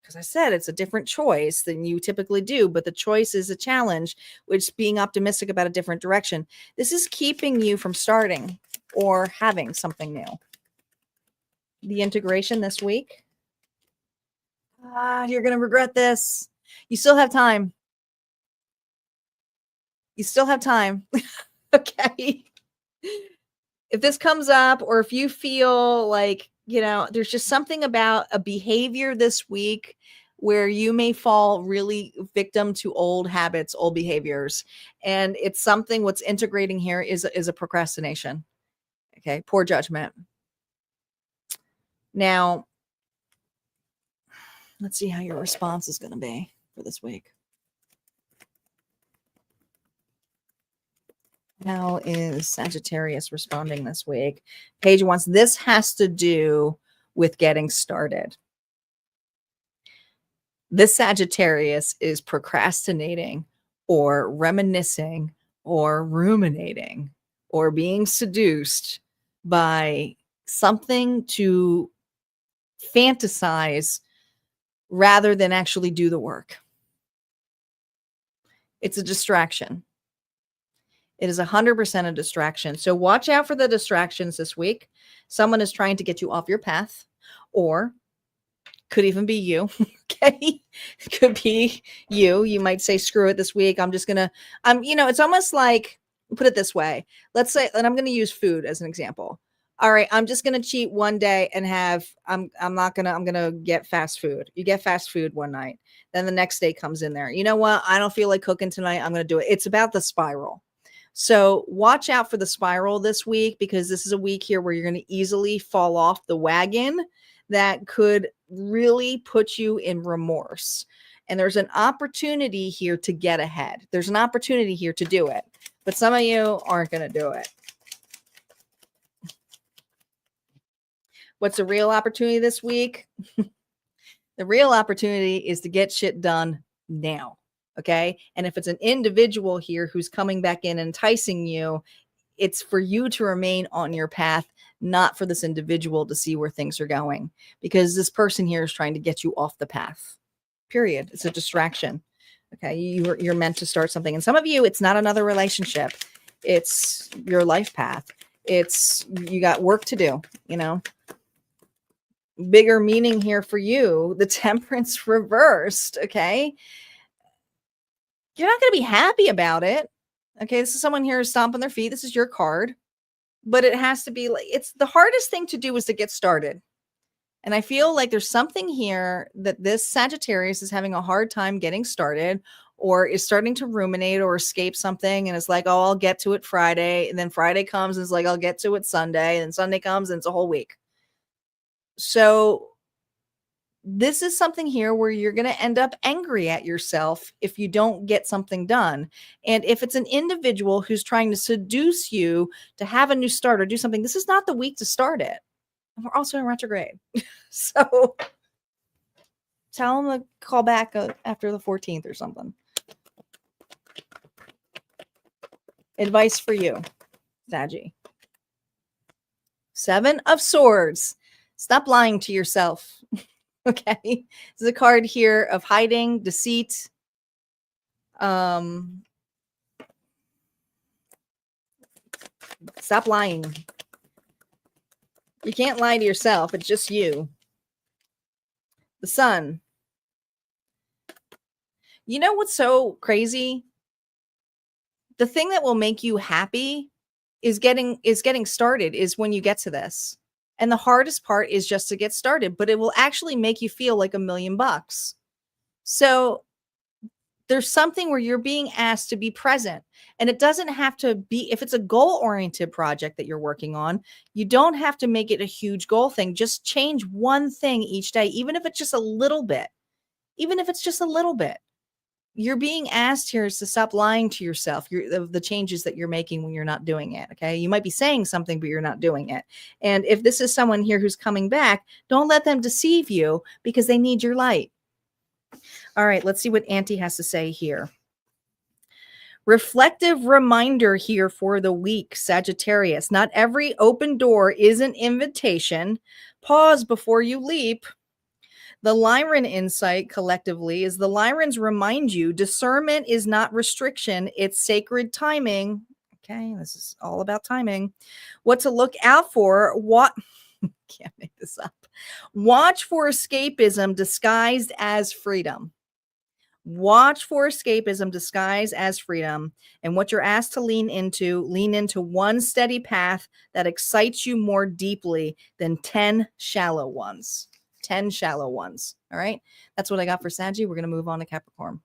because I said it's a different choice than you typically do, but the choice is a challenge, which being optimistic about a different direction. This is keeping you from starting or having something new. The integration this week. You're going to regret this. You still have time. You still have time. Okay. If this comes up, or if you feel like, you know, there's just something about a behavior this week, where you may fall really victim to old habits, old behaviors. And it's something what's integrating here is a procrastination. Okay. Poor judgment. Now, let's see how your response is going to be for this week. How is Sagittarius responding this week? Page wants, this has to do with getting started. This Sagittarius is procrastinating or reminiscing or ruminating or being seduced by something to fantasize rather than actually do the work. It's a distraction. It is 100% a distraction. So watch out for the distractions this week. Someone is trying to get you off your path, or could even be you. Okay. Could be you. You might say, screw it this week. I'm just going to, it's almost like, put it this way. Let's say, and I'm going to use food as an example. All right. I'm just going to cheat one day and I'm going to get fast food. You get fast food one night. Then the next day comes in there. You know what? I don't feel like cooking tonight. I'm going to do it. It's about the spiral. So watch out for the spiral this week, because this is a week here where you're going to easily fall off the wagon that could really put you in remorse. And there's an opportunity here to get ahead. There's an opportunity here to do it, but some of you aren't going to do it. What's the real opportunity this week? The real opportunity is to get shit done now. Okay. And if it's an individual here who's coming back in and enticing you, it's for you to remain on your path, not for this individual to see where things are going, because this person here is trying to get you off the path. Period. It's a distraction. Okay. You're meant to start something. And some of you, it's not another relationship. It's your life path. It's, you got work to do, bigger meaning here for you. The Temperance reversed. Okay. You're not going to be happy about it. Okay. This is someone here who's stomping their feet. This is your card, but it has to be like, it's the hardest thing to do is to get started. And I feel like there's something here that this Sagittarius is having a hard time getting started, or is starting to ruminate or escape something. And it's like, oh, I'll get to it Friday. And then Friday comes and it's like, I'll get to it Sunday. And Sunday comes and it's a whole week. So this is something here where you're going to end up angry at yourself if you don't get something done. And if it's an individual who's trying to seduce you to have a new start or do something, this is not the week to start it. And we're also in retrograde. So tell them to call back after the 14th or something. Advice for you, Saggy. 7 of Swords. Stop lying to yourself. Okay. This is a card here of hiding, deceit. Stop lying. You can't lie to yourself. It's just you. The Sun. You know what's so crazy? The thing that will make you happy is getting started, is when you get to this. And the hardest part is just to get started, but it will actually make you feel like $1,000,000. So there's something where you're being asked to be present, and it doesn't have to be, if it's a goal-oriented project that you're working on, you don't have to make it a huge goal thing. Just change one thing each day, even if it's just a little bit, You're being asked here is to stop lying to yourself. The changes that you're making when you're not doing it. Okay. You might be saying something, but you're not doing it. And if this is someone here who's coming back, don't let them deceive you, because they need your light. All right. Let's see what Auntie has to say here. Reflective reminder here for the week, Sagittarius. Not every open door is an invitation. Pause before you leap. The Lyran insight collectively is the Lyrans remind you discernment is not restriction, it's sacred timing. Okay, this is all about timing. What to look out for, what can't make this up. Watch for escapism disguised as freedom. Watch for escapism disguised as freedom. And what you're asked to lean into one steady path that excites you more deeply than 10 shallow ones. 10 shallow ones. All right. That's what I got for Saggy. We're going to move on to Capricorn.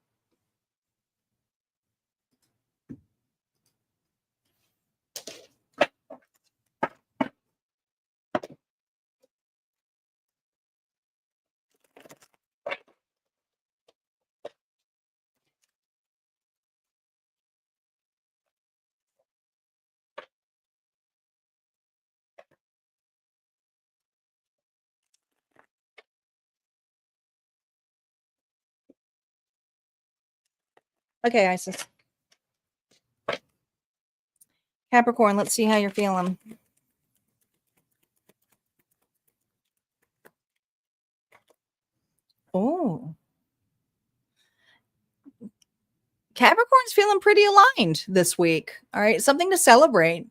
Okay, Isis. Capricorn, let's see how you're feeling. Oh. Capricorn's feeling pretty aligned this week. All right, something to celebrate.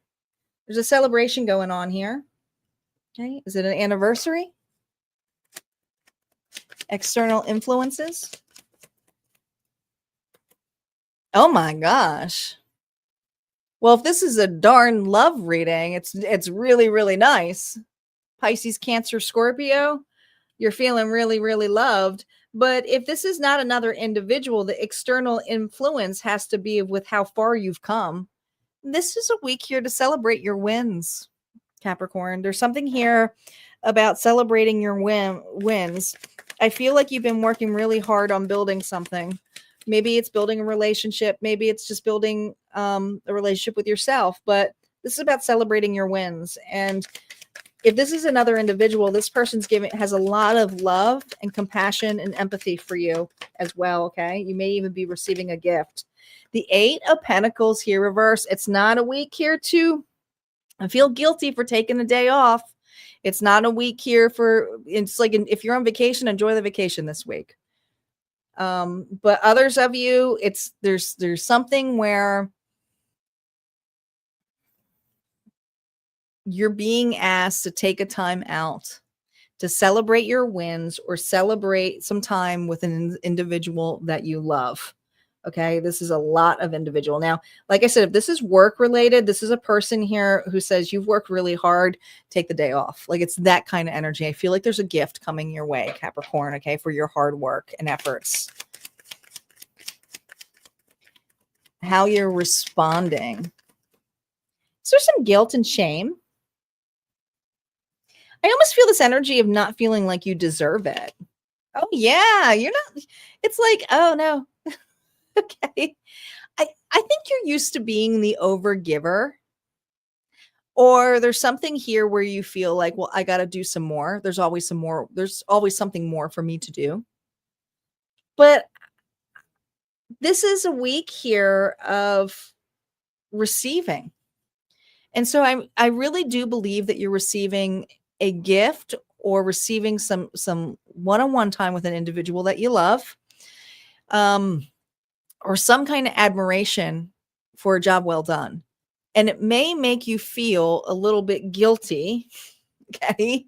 There's a celebration going on here. Okay, is it an anniversary? External influences? Oh my gosh. Well, if this is a darn love reading, it's really, really nice. Pisces, Cancer, Scorpio, you're feeling really, really loved. But if this is not another individual, the external influence has to be with how far you've come. This is a week here to celebrate your wins, Capricorn. There's something here about celebrating your wins. I feel like you've been working really hard on building something. Maybe it's building a relationship. Maybe it's just building a relationship with yourself. But this is about celebrating your wins. And if this is another individual, this person's has a lot of love and compassion and empathy for you as well. Okay. You may even be receiving a gift. The 8 of Pentacles here reverse. It's not a week here to feel guilty for taking a day off. It's not a week here it's like if you're on vacation, enjoy the vacation this week. But others of you, there's something where you're being asked to take a time out to celebrate your wins or celebrate some time with an individual that you love. Okay, this is a lot of individual. Now, like I said, if this is work related, this is a person here who says you've worked really hard, take the day off. Like it's that kind of energy. I feel like there's a gift coming your way, Capricorn, okay, for your hard work and efforts. How you're responding. Is there some guilt and shame? I almost feel this energy of not feeling like you deserve it. Oh, yeah, you're not. It's like, oh, no. Okay. I think you're used to being the overgiver. Or there's something here where you feel like, well, I got to do some more. There's always some more. There's always something more for me to do. But this is a week here of receiving. And so I really do believe that you're receiving a gift or receiving some one-on-one time with an individual that you love. Or some kind of admiration for a job well done. And it may make you feel a little bit guilty, okay,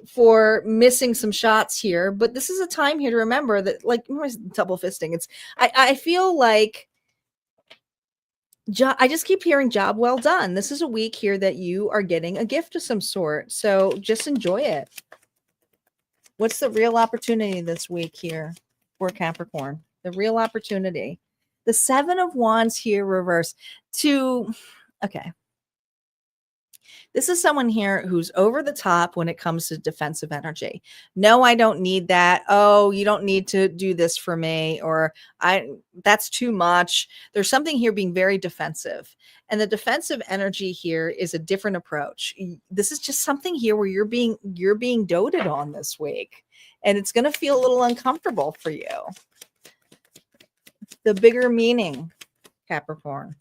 for missing some shots here. But this is a time here to remember that, like, double fisting. I feel like I just keep hearing job well done. This is a week here that you are getting a gift of some sort. So just enjoy it. What's the real opportunity this week here for Capricorn? The real opportunity. The 7 of Wands here reverse okay. This is someone here who's over the top when it comes to defensive energy. No, I don't need that. Oh, you don't need to do this for me. Or that's too much. There's something here being very defensive. And the defensive energy here is a different approach. This is just something here where you're being doted on this week. And it's going to feel a little uncomfortable for you. The bigger meaning, Capricorn.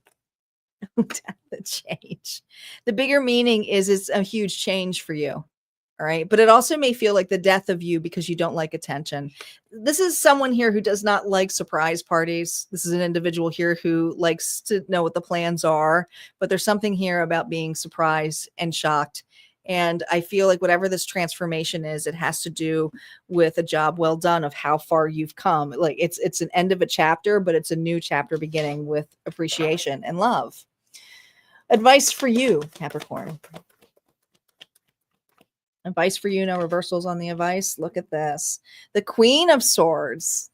The change. The bigger meaning is it's a huge change for you. All right. But it also may feel like the death of you because you don't like attention. This is someone here who does not like surprise parties. This is an individual here who likes to know what the plans are. But there's something here about being surprised and shocked. And I feel like whatever this transformation is, it has to do with a job well done of how far you've come. Like it's an end of a chapter, but it's a new chapter beginning with appreciation and love. Advice for you, Capricorn. Advice for you, no reversals on the advice. Look at this. The Queen of Swords.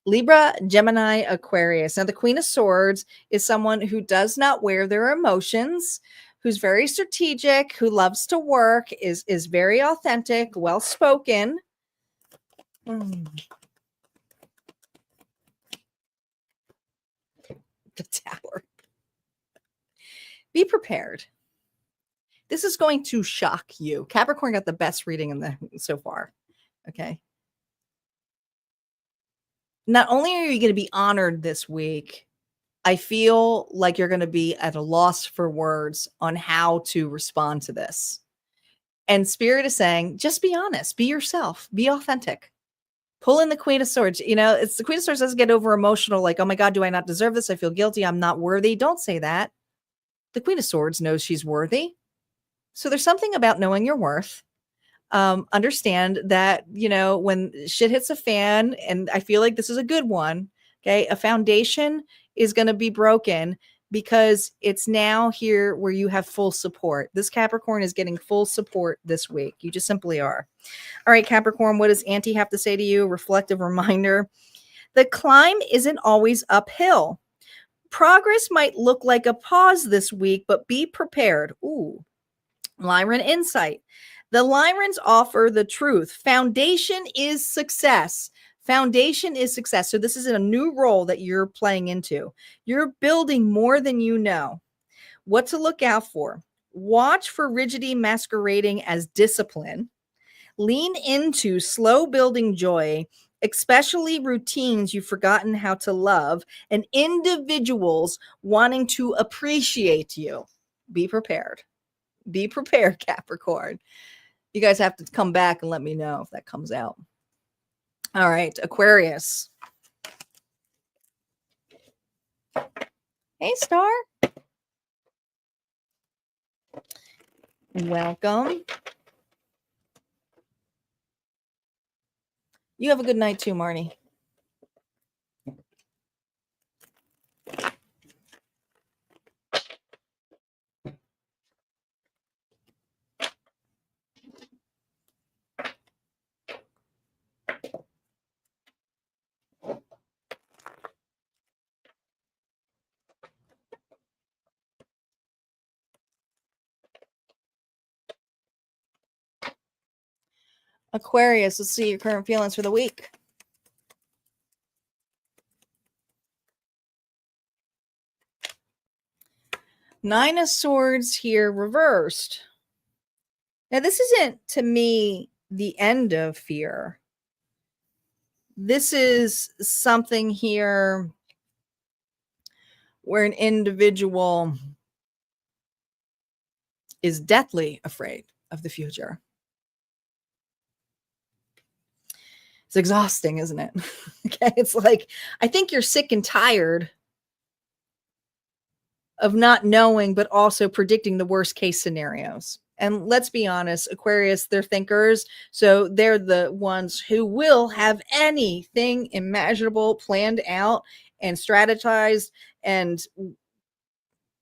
Libra, Gemini, Aquarius. Now, the Queen of Swords is someone who does not wear their emotions, who's very strategic, who loves to work, is very authentic, well-spoken. The Tower. Be prepared. This is going to shock you. Capricorn got the best reading in the so far. Okay. Not only are you going to be honored this week, I feel like you're going to be at a loss for words on how to respond to this. And Spirit is saying, just be honest, be yourself, be authentic. Pull in the Queen of Swords. You know, it's the Queen of Swords doesn't get over emotional, like, oh my God, do I not deserve this? I feel guilty. I'm not worthy. Don't say that. The Queen of Swords knows she's worthy. So there's something about knowing your worth. Understand that, you know, when shit hits a fan, and I feel like this is a good one, okay, a foundation is going to be broken because it's now here where you have full support. This Capricorn is getting full support this week. You just simply are. All right, Capricorn, what does Auntie have to say to you? Reflective reminder. The climb isn't always uphill. Progress might look like a pause this week, but be prepared. Ooh, Lyran insight. The Lyrans offer the truth. Foundation is success. Foundation is success. So this is a new role that you're playing into. You're building more than you know. What to look out for. Watch for rigidity masquerading as discipline. Lean into slow building joy, especially routines you've forgotten how to love, and individuals wanting to appreciate you. Be prepared. Be prepared, Capricorn. You guys have to come back and let me know if that comes out. All right, Aquarius. Hey, Star. Welcome. You have a good night too, Marnie. Aquarius, let's see your current feelings for the week. Nine of Swords here reversed. Now, this isn't, to me, the end of fear. This is something here where an individual is deathly afraid of the future. It's exhausting, isn't it? Okay, it's like, I think you're sick and tired of not knowing, but also predicting the worst case scenarios. And let's be honest, Aquarius, they're thinkers. So they're the ones who will have anything imaginable planned out and strategized. And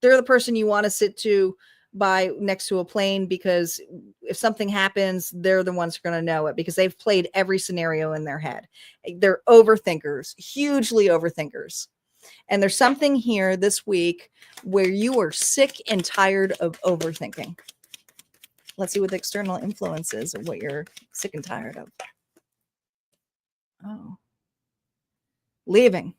they're the person you want to sit to by next to a plane, because if something happens, they're the ones who are going to know it because they've played every scenario in their head. They're overthinkers, hugely overthinkers. And there's something here this week where you are sick and tired of overthinking. Let's see what the external influence is of what you're sick and tired of. Oh, leaving.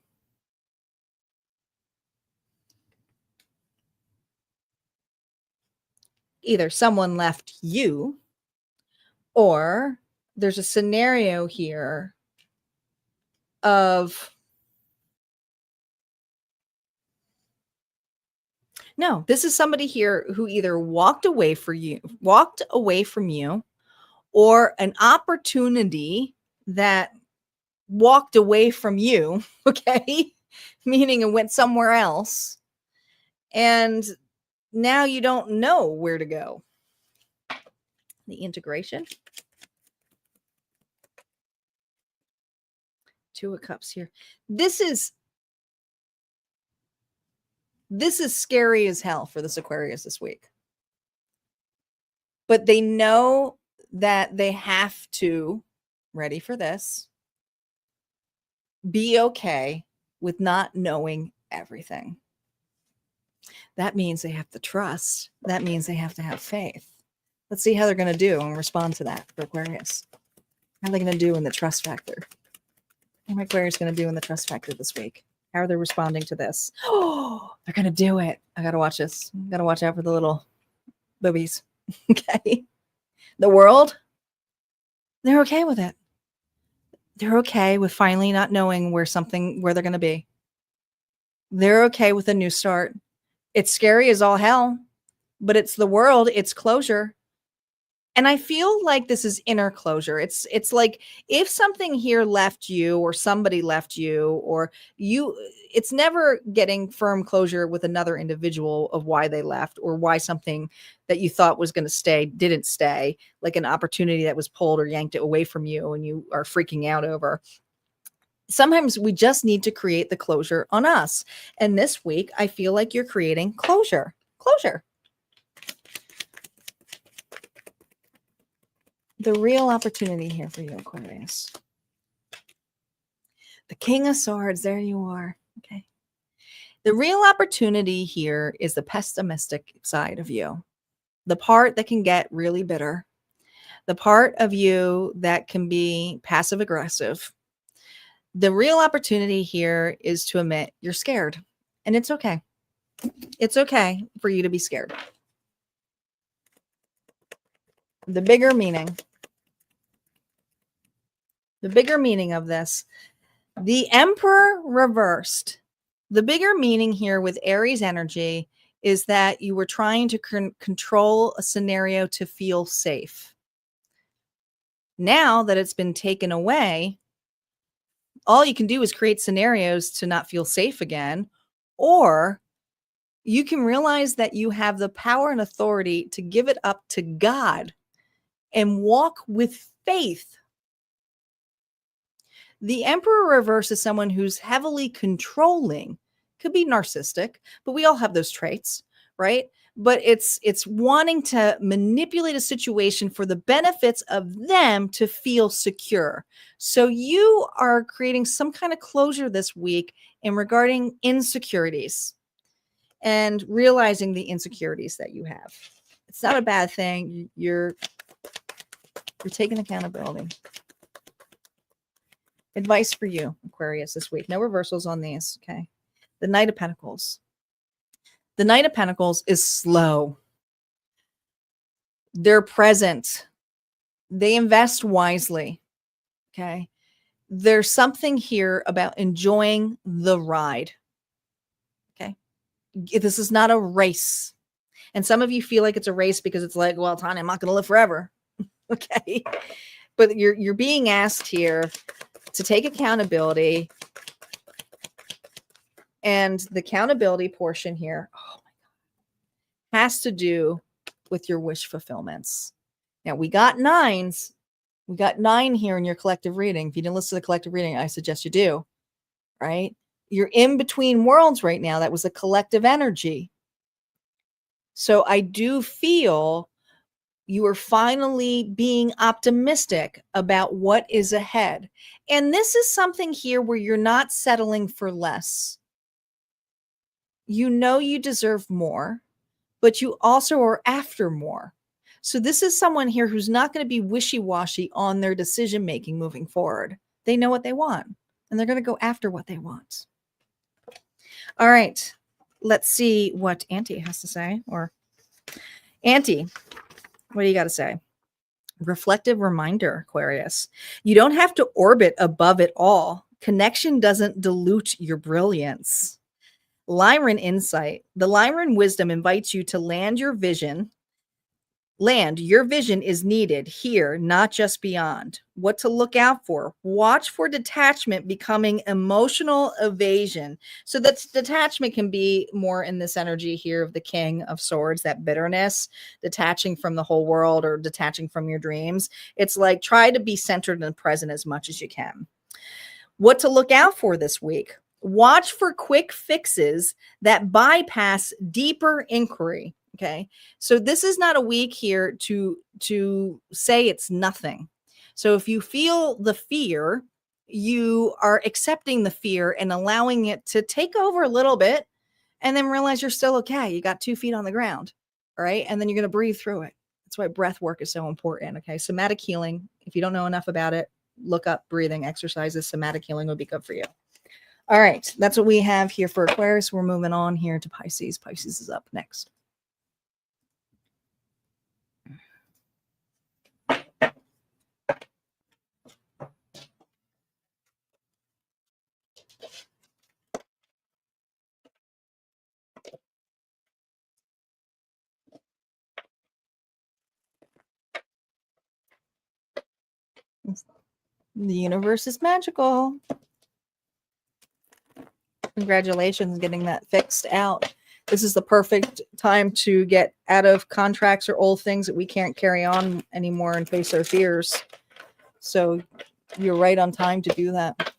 Either someone left you, or there's a scenario here of, no, this is somebody here who either walked away from you, or an opportunity that walked away from you, okay? Meaning it went somewhere else. And now you don't know where to go. The integration. Two of Cups here. This is scary as hell for this Aquarius this week. But they know that they have to, ready for this, be okay with not knowing everything. That means they have to trust. That means they have to have faith. Let's see how they're going to do and respond to that for Aquarius. How are they going to do in the trust factor? How are Aquarius going to do in the trust factor this week? How are they responding to this? Oh, they're going to do it. I got to watch this. Got to watch out for the little boobies. Okay. The world, they're okay with it. They're okay with finally not knowing where they're going to be. They're okay with a new start. It's scary as all hell, but it's the world. It's closure. And I feel like this is inner closure. It's like if something here left you or somebody left you or you, it's never getting firm closure with another individual of why they left or why something that you thought was going to stay didn't stay, like an opportunity that was pulled or yanked away from you and you are freaking out over. Sometimes we just need to create the closure on us. And this week, I feel like you're creating closure. Closure. The real opportunity here for you, Aquarius. The King of Swords, there you are. Okay. The real opportunity here is the pessimistic side of you. The part that can get really bitter. The part of you that can be passive aggressive. The real opportunity here is to admit you're scared. And it's okay. It's okay for you to be scared. The bigger meaning. The bigger meaning of this, the Emperor reversed. The bigger meaning here with Aries energy is that you were trying to control a scenario to feel safe. Now that it's been taken away, all you can do is create scenarios to not feel safe again, or you can realize that you have the power and authority to give it up to God and walk with faith. The Emperor reverse is someone who's heavily controlling, could be narcissistic, but we all have those traits, right? But it's wanting to manipulate a situation for the benefits of them to feel secure. So you are creating some kind of closure this week in regarding insecurities and realizing the insecurities that you have. It's not a bad thing. You're taking accountability. Advice for you, Aquarius, this week. No reversals on these, okay? The Knight of Pentacles. The Knight of Pentacles is slow. They're present. They invest wisely, okay? There's something here about enjoying the ride, okay? This is not a race. And some of you feel like it's a race because it's like, well, Tanya, I'm not going to live forever, okay? But you're being asked here to take accountability. And the accountability portion here, oh my God, has to do with your wish fulfillments. Now, we got nines. We got 9 here in your collective reading. If you didn't listen to the collective reading, I suggest you do, right? You're in between worlds right now. That was a collective energy. So I do feel you are finally being optimistic about what is ahead. And this is something here where you're not settling for less. You know you deserve more, but you also are after more. So this is someone here who's not going to be wishy-washy on their decision-making moving forward. They know what they want, and they're going to go after what they want. All right, let's see what Auntie has to say. Or Auntie, what do you got to say? Reflective reminder, Aquarius. You don't have to orbit above it all. Connection doesn't dilute your brilliance. Lyran insight. The Lyran wisdom invites you to land your vision. Your vision is needed here, not just beyond. What to look out for. Watch for detachment becoming emotional evasion. So that detachment can be more in this energy here of the King of Swords, that bitterness, detaching from the whole world or detaching from your dreams. It's like try to be centered and present as much as you can. What to look out for this week. Watch for quick fixes that bypass deeper inquiry. Okay. So this is not a week here to to say it's nothing. So if you feel the fear, you are accepting the fear and allowing it to take over a little bit, and then realize you're still okay. You got 2 feet on the ground. All right. And then you're going to breathe through it. That's why breath work is so important. Okay. Somatic healing. If you don't know enough about it, look up breathing exercises. Somatic healing would be good for you. All right. That's what we have here for Aquarius. We're moving on here to Pisces. Pisces is up next. The universe is magical. Congratulations getting that fixed out. This is the perfect time to get out of contracts or old things that we can't carry on anymore and face our fears. So you're right on time to do that.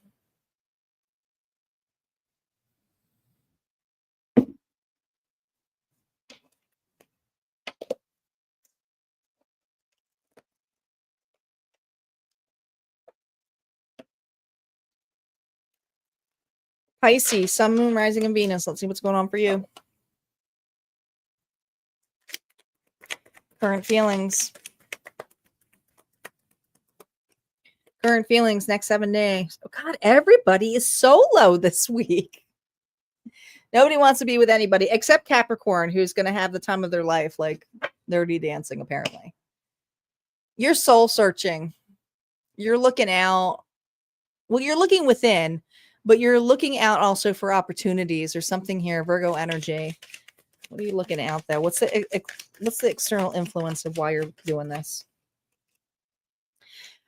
Pisces, Sun, Moon, Rising, and Venus. Let's see what's going on for you. Current feelings. Current feelings next 7 days. Oh God, everybody is solo this week. Nobody wants to be with anybody except Capricorn, who's going to have the time of their life, like Dirty Dancing, apparently. You're soul searching. You're looking out. Well, you're looking within, but you're looking out also for opportunities or something here. Virgo energy. What are you looking out there? What's the external influence of why you're doing this?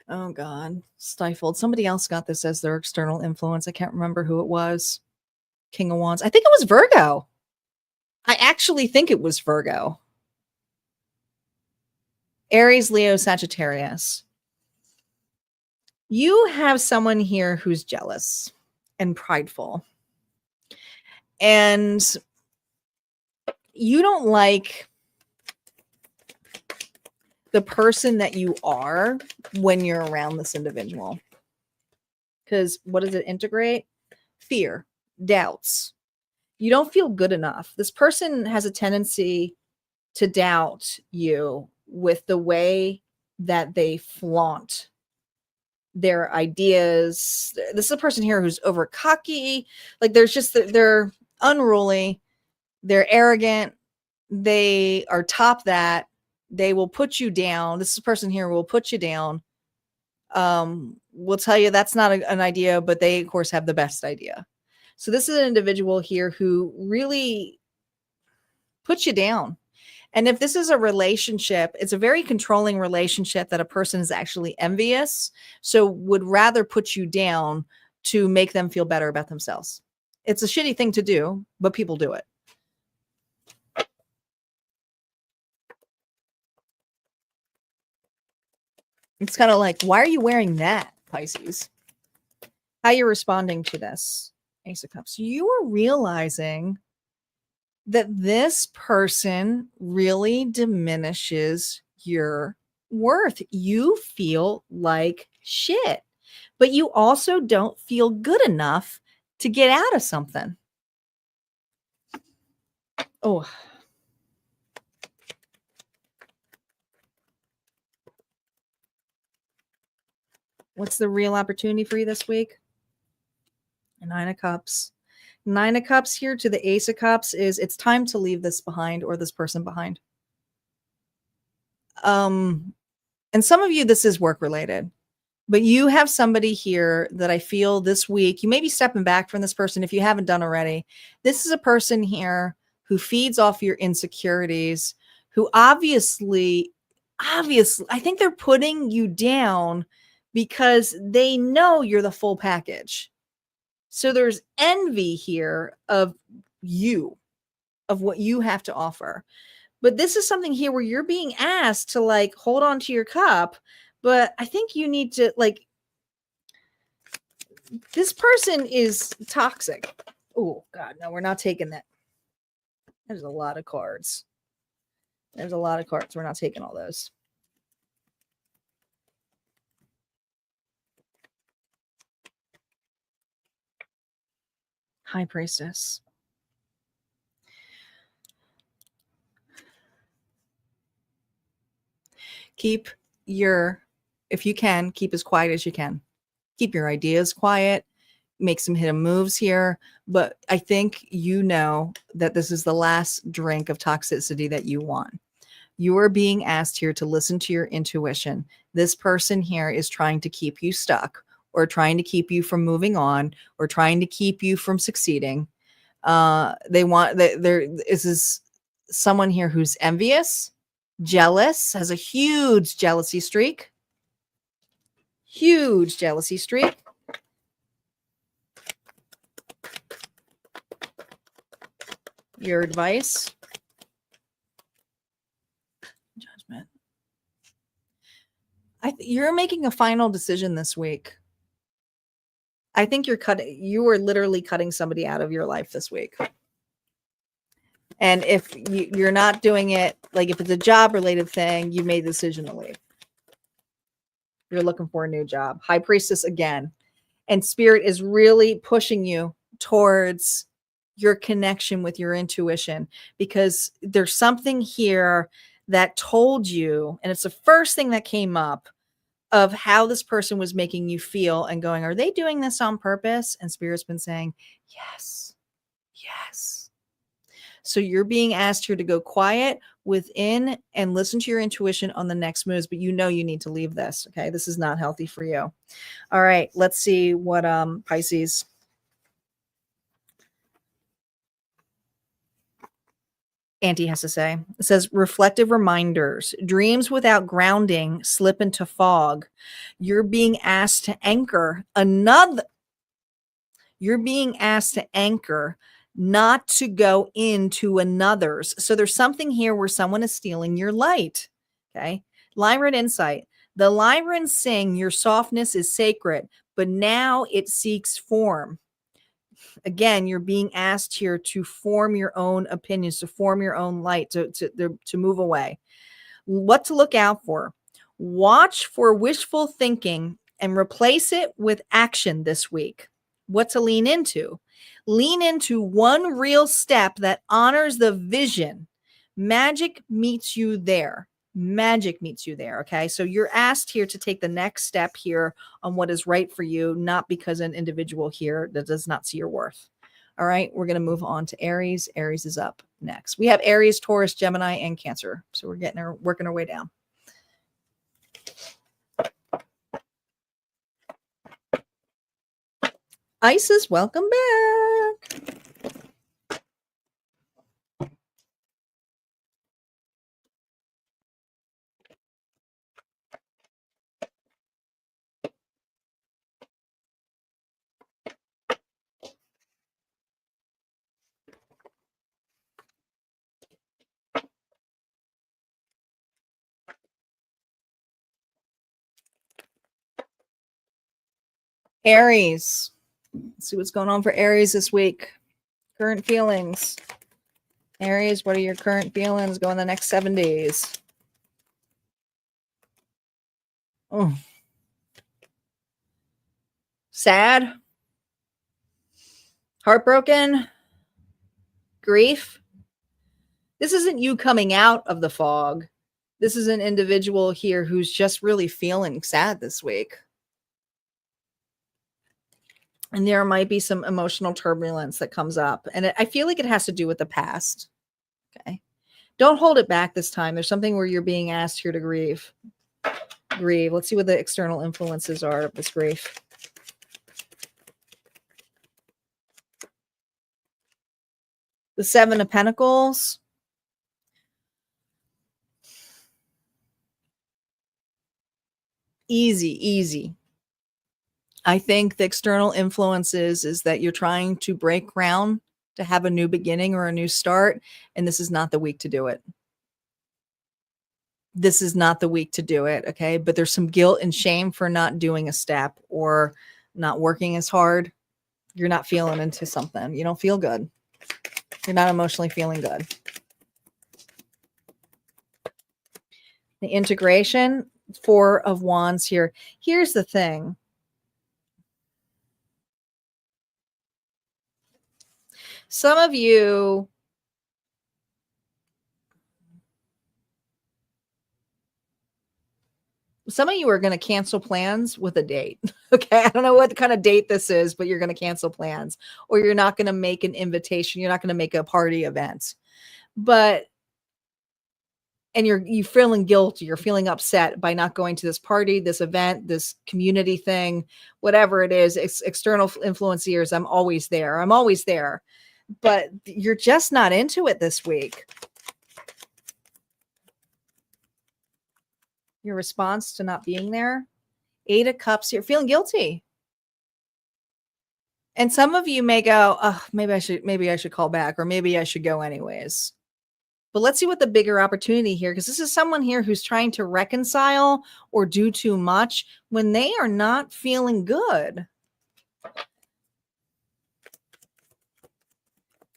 Oh God, stifled. Somebody else got this as their external influence. I can't remember who it was. King of Wands. I think it was Virgo. I actually think it was Virgo. Aries, Leo, Sagittarius. You have someone here who's jealous and prideful. And you don't like the person that you are when you're around this individual. Because what does it integrate? Fear, doubts. You don't feel good enough. This person has a tendency to doubt you with the way that they flaunt their ideas. This is a person here who's over cocky. Like they're unruly. They're arrogant. They are top that. They will put you down. This person here will put you down. Will tell you that's not an idea, but they of course have the best idea. So this is an individual here who really puts you down. And if this is a relationship, it's a very controlling relationship that a person is actually envious. So would rather put you down to make them feel better about themselves. It's a shitty thing to do, but people do it. It's kind of like, why are you wearing that, Pisces? How you're responding to this, Ace of Cups. You are realizing that this person really diminishes your worth. You feel like shit, but you also don't feel good enough to get out of something. Oh. What's the real opportunity for you this week? Nine of Cups. Nine of Cups here to the Ace of Cups is it's time to leave this behind or this person behind. And some of you, this is work related, but you have somebody here that I feel this week, you may be stepping back from this person if you haven't done already. This is a person here who feeds off your insecurities, who obviously, I think they're putting you down because they know you're the full package. So there's envy here of you, of what you have to offer. But this is something here where you're being asked to like hold on to your cup. But I think you need to like, this person is toxic. Oh God, no, we're not taking that. There's a lot of cards. There's a lot of cards. We're not taking all those. High Priestess. Keep if you can, keep as quiet as you can. Keep your ideas quiet. Make some hidden moves here. But I think you know that this is the last drink of toxicity that you want. You are being asked here to listen to your intuition. This person here is trying to keep you stuck, or trying to keep you from moving on, or trying to keep you from succeeding. This is someone here who's envious, jealous, has a huge jealousy streak. Huge jealousy streak. Your advice. Judgment. You're making a final decision this week. I think you are literally cutting somebody out of your life this week. And if you're not doing it, like if it's a job related thing, you made the decision to leave. You're looking for a new job. High Priestess again. And Spirit is really pushing you towards your connection with your intuition, because there's something here that told you, and it's the first thing that came up, of how this person was making you feel and going, are they doing this on purpose? And Spirit's been saying, yes, yes. So you're being asked here to go quiet within and listen to your intuition on the next moves, but you know you need to leave this, okay? This is not healthy for you. All right, let's see what Pisces. Auntie has to say. It says, reflective reminders. Dreams without grounding slip into fog. You're being asked to anchor not to go into another's. So there's something here where someone is stealing your light. Okay. Lyran insight. The Lyrans sing, your softness is sacred, but now it seeks form. Again, you're being asked here to form your own opinions, to form your own light, to move away. What to look out for. Watch for wishful thinking and replace it with action this week. What to lean into. Lean into one real step that honors the vision. Magic meets you there. Magic meets you there. Okay. So you're asked here to take the next step here on what is right for you, not because an individual here that does not see your worth. All right. We're going to move on to Aries. Aries is up next. We have Aries, Taurus, Gemini, and Cancer. So we're working our way down. Isis, welcome back. Aries. Let's see what's going on for Aries this week. Current feelings. Aries, what are your current feelings going the next 7 days? Oh. Sad. Heartbroken. Grief. This isn't you coming out of the fog. This is an individual here who's just really feeling sad this week. And there might be some emotional turbulence that comes up. And I feel like it has to do with the past. Okay. Don't hold it back this time. There's something where you're being asked here to grieve. Grieve. Let's see what the external influences are of this grief. The Seven of Pentacles. Easy. I think the external influences is that you're trying to break ground to have a new beginning or a new start. And this is not the week to do it. This is not the week to do it. Okay. But there's some guilt and shame for not doing a step or not working as hard. You're not feeling into something. You don't feel good. You're not emotionally feeling good. The integration, Four of Wands here. Here's the thing. Some of you are going to cancel plans with a date. Okay. I don't know what kind of date this is, but you're going to cancel plans, or you're not going to make an invitation. You're not going to make a party event, and you feeling guilty. You're feeling upset by not going to this party, this event, this community thing, whatever it is. External influencers. I'm always there, but you're just not into it this week. Your response to not being there. 8 of Cups, you're feeling guilty. And some of you may go, oh, maybe I should call back, or maybe I should go anyways. But let's see what the bigger opportunity here, because this is someone here who's trying to reconcile or do too much when they are not feeling good.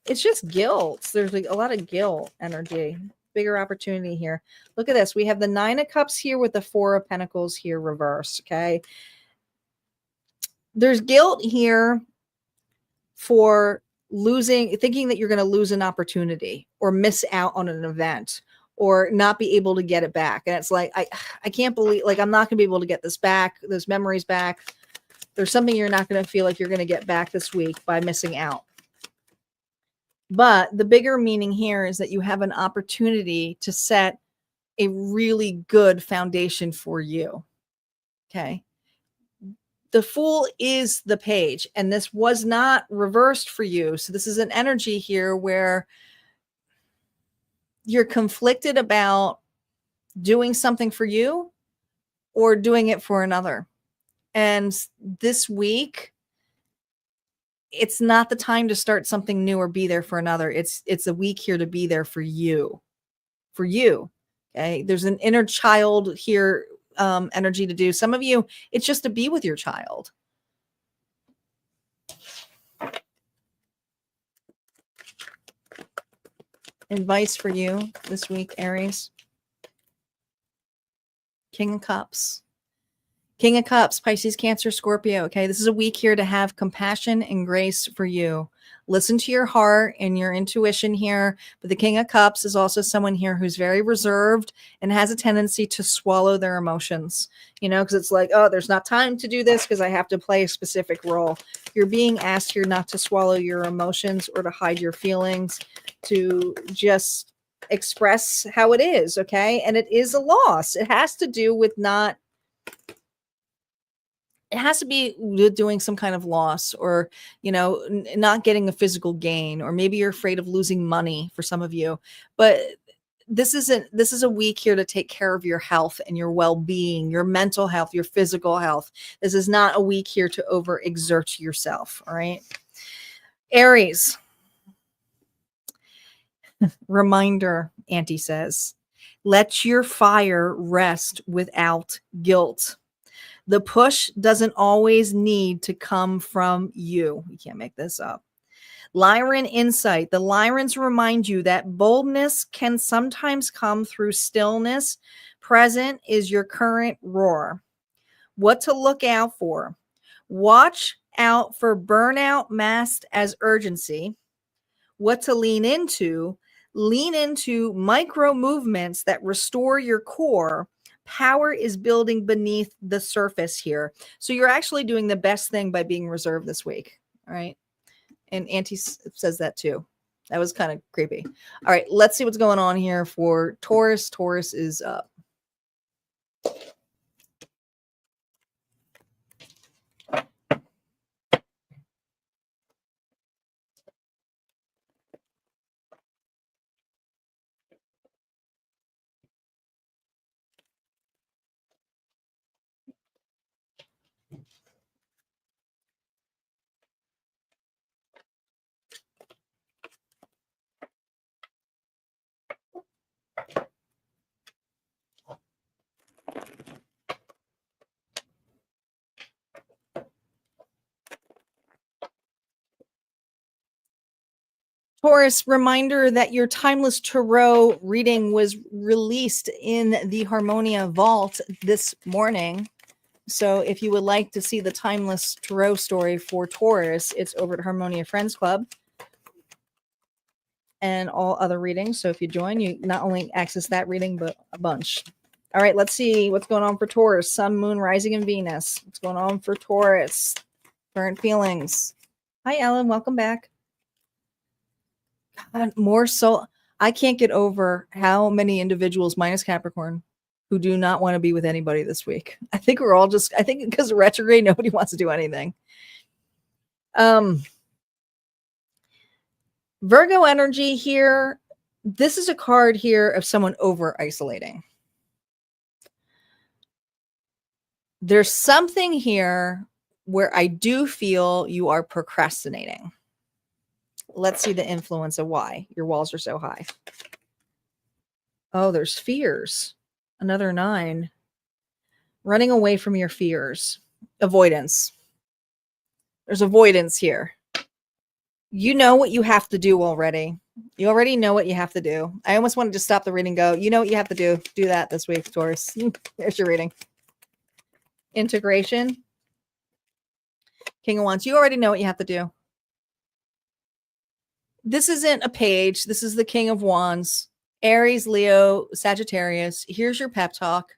It's just guilt. There's like a lot of guilt energy. Bigger opportunity here. Look at this. We have the 9 of Cups here with the 4 of Pentacles here reverse. Okay. There's guilt here for thinking that you're going to lose an opportunity or miss out on an event or not be able to get it back. And it's like, I can't believe, like, I'm not going to be able to get this back, those memories back. There's something you're not going to feel like you're going to get back this week by missing out. But the bigger meaning here is that you have an opportunity to set a really good foundation for you. Okay. The Fool is the Page, and this was not reversed for you. So this is an energy here where you're conflicted about doing something for you or doing it for another. And this week, it's not the time to start something new or be there for another. It's a week here to be there for you. For you. Okay. There's an inner child here energy to do. Some of you, it's just to be with your child. Advice for you this week, Aries. King of Cups. King of Cups, Pisces, Cancer, Scorpio. Okay, this is a week here to have compassion and grace for you. Listen to your heart and your intuition here. But the King of Cups is also someone here who's very reserved and has a tendency to swallow their emotions, because it's like, oh, there's not time to do this because I have to play a specific role. You're being asked here not to swallow your emotions or to hide your feelings, to just express how it is. Okay. And it is a loss. It has to do with it has to be doing some kind of loss or, not getting a physical gain, or maybe you're afraid of losing money for some of you. But this is a week here to take care of your health and your well-being, your mental health, your physical health. This is not a week here to overexert yourself. All right. Aries. Reminder, Auntie says, let your fire rest without guilt. The push doesn't always need to come from you. You can't make this up. Lyran insight. The Lyrans remind you that boldness can sometimes come through stillness. Present is your current roar. What to look out for. Watch out for burnout masked as urgency. What to lean into. Lean into micro movements that restore your core. Power is building beneath the surface here. So you're actually doing the best thing by being reserved this week. All right. And Auntie says that too. That was kind of creepy. All right. Let's see what's going on here for Taurus. Taurus is up. Taurus, reminder that your Timeless Tarot reading was released in the Harmonia Vault this morning. So if you would like to see the Timeless Tarot story for Taurus, it's over at Harmonia Friends Club. and all other readings. So if you join, you not only access that reading, but a bunch. All right, let's see what's going on for Taurus. Sun, Moon, Rising, and Venus. What's going on for Taurus? Current feelings. Hi, Ellen. Welcome back. God, more so. I can't get over how many individuals, minus Capricorn, who do not want to be with anybody this week. I think we're all I think because of retrograde, nobody wants to do anything. Virgo energy here. This is a card here of someone over isolating. There's something here where I do feel you are procrastinating. Let's see the influence of why your walls are so high. Oh, there's fears. Another 9. Running away from your fears. Avoidance. There's avoidance here. You know what you have to do already. You already know what you have to do. I almost wanted to stop the reading and go, you know what you have to do. Do that this week, Taurus. There's your reading. Integration. King of Wands. You already know what you have to do. This isn't a page. This is the King of Wands. Aries, Leo, Sagittarius. Here's your pep talk.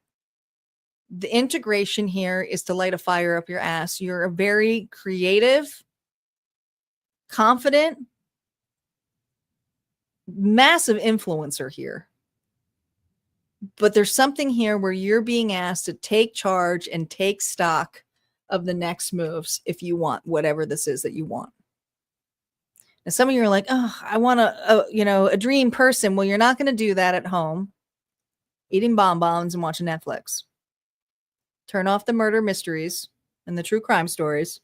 The integration here is to light a fire up your ass. You're a very creative, confident, massive influencer here. But there's something here where you're being asked to take charge and take stock of the next moves if you want whatever this is that you want. And some of you are like, oh, I want a dream person. Well, you're not going to do that at home, eating bonbons and watching Netflix. Turn off the murder mysteries and the true crime stories.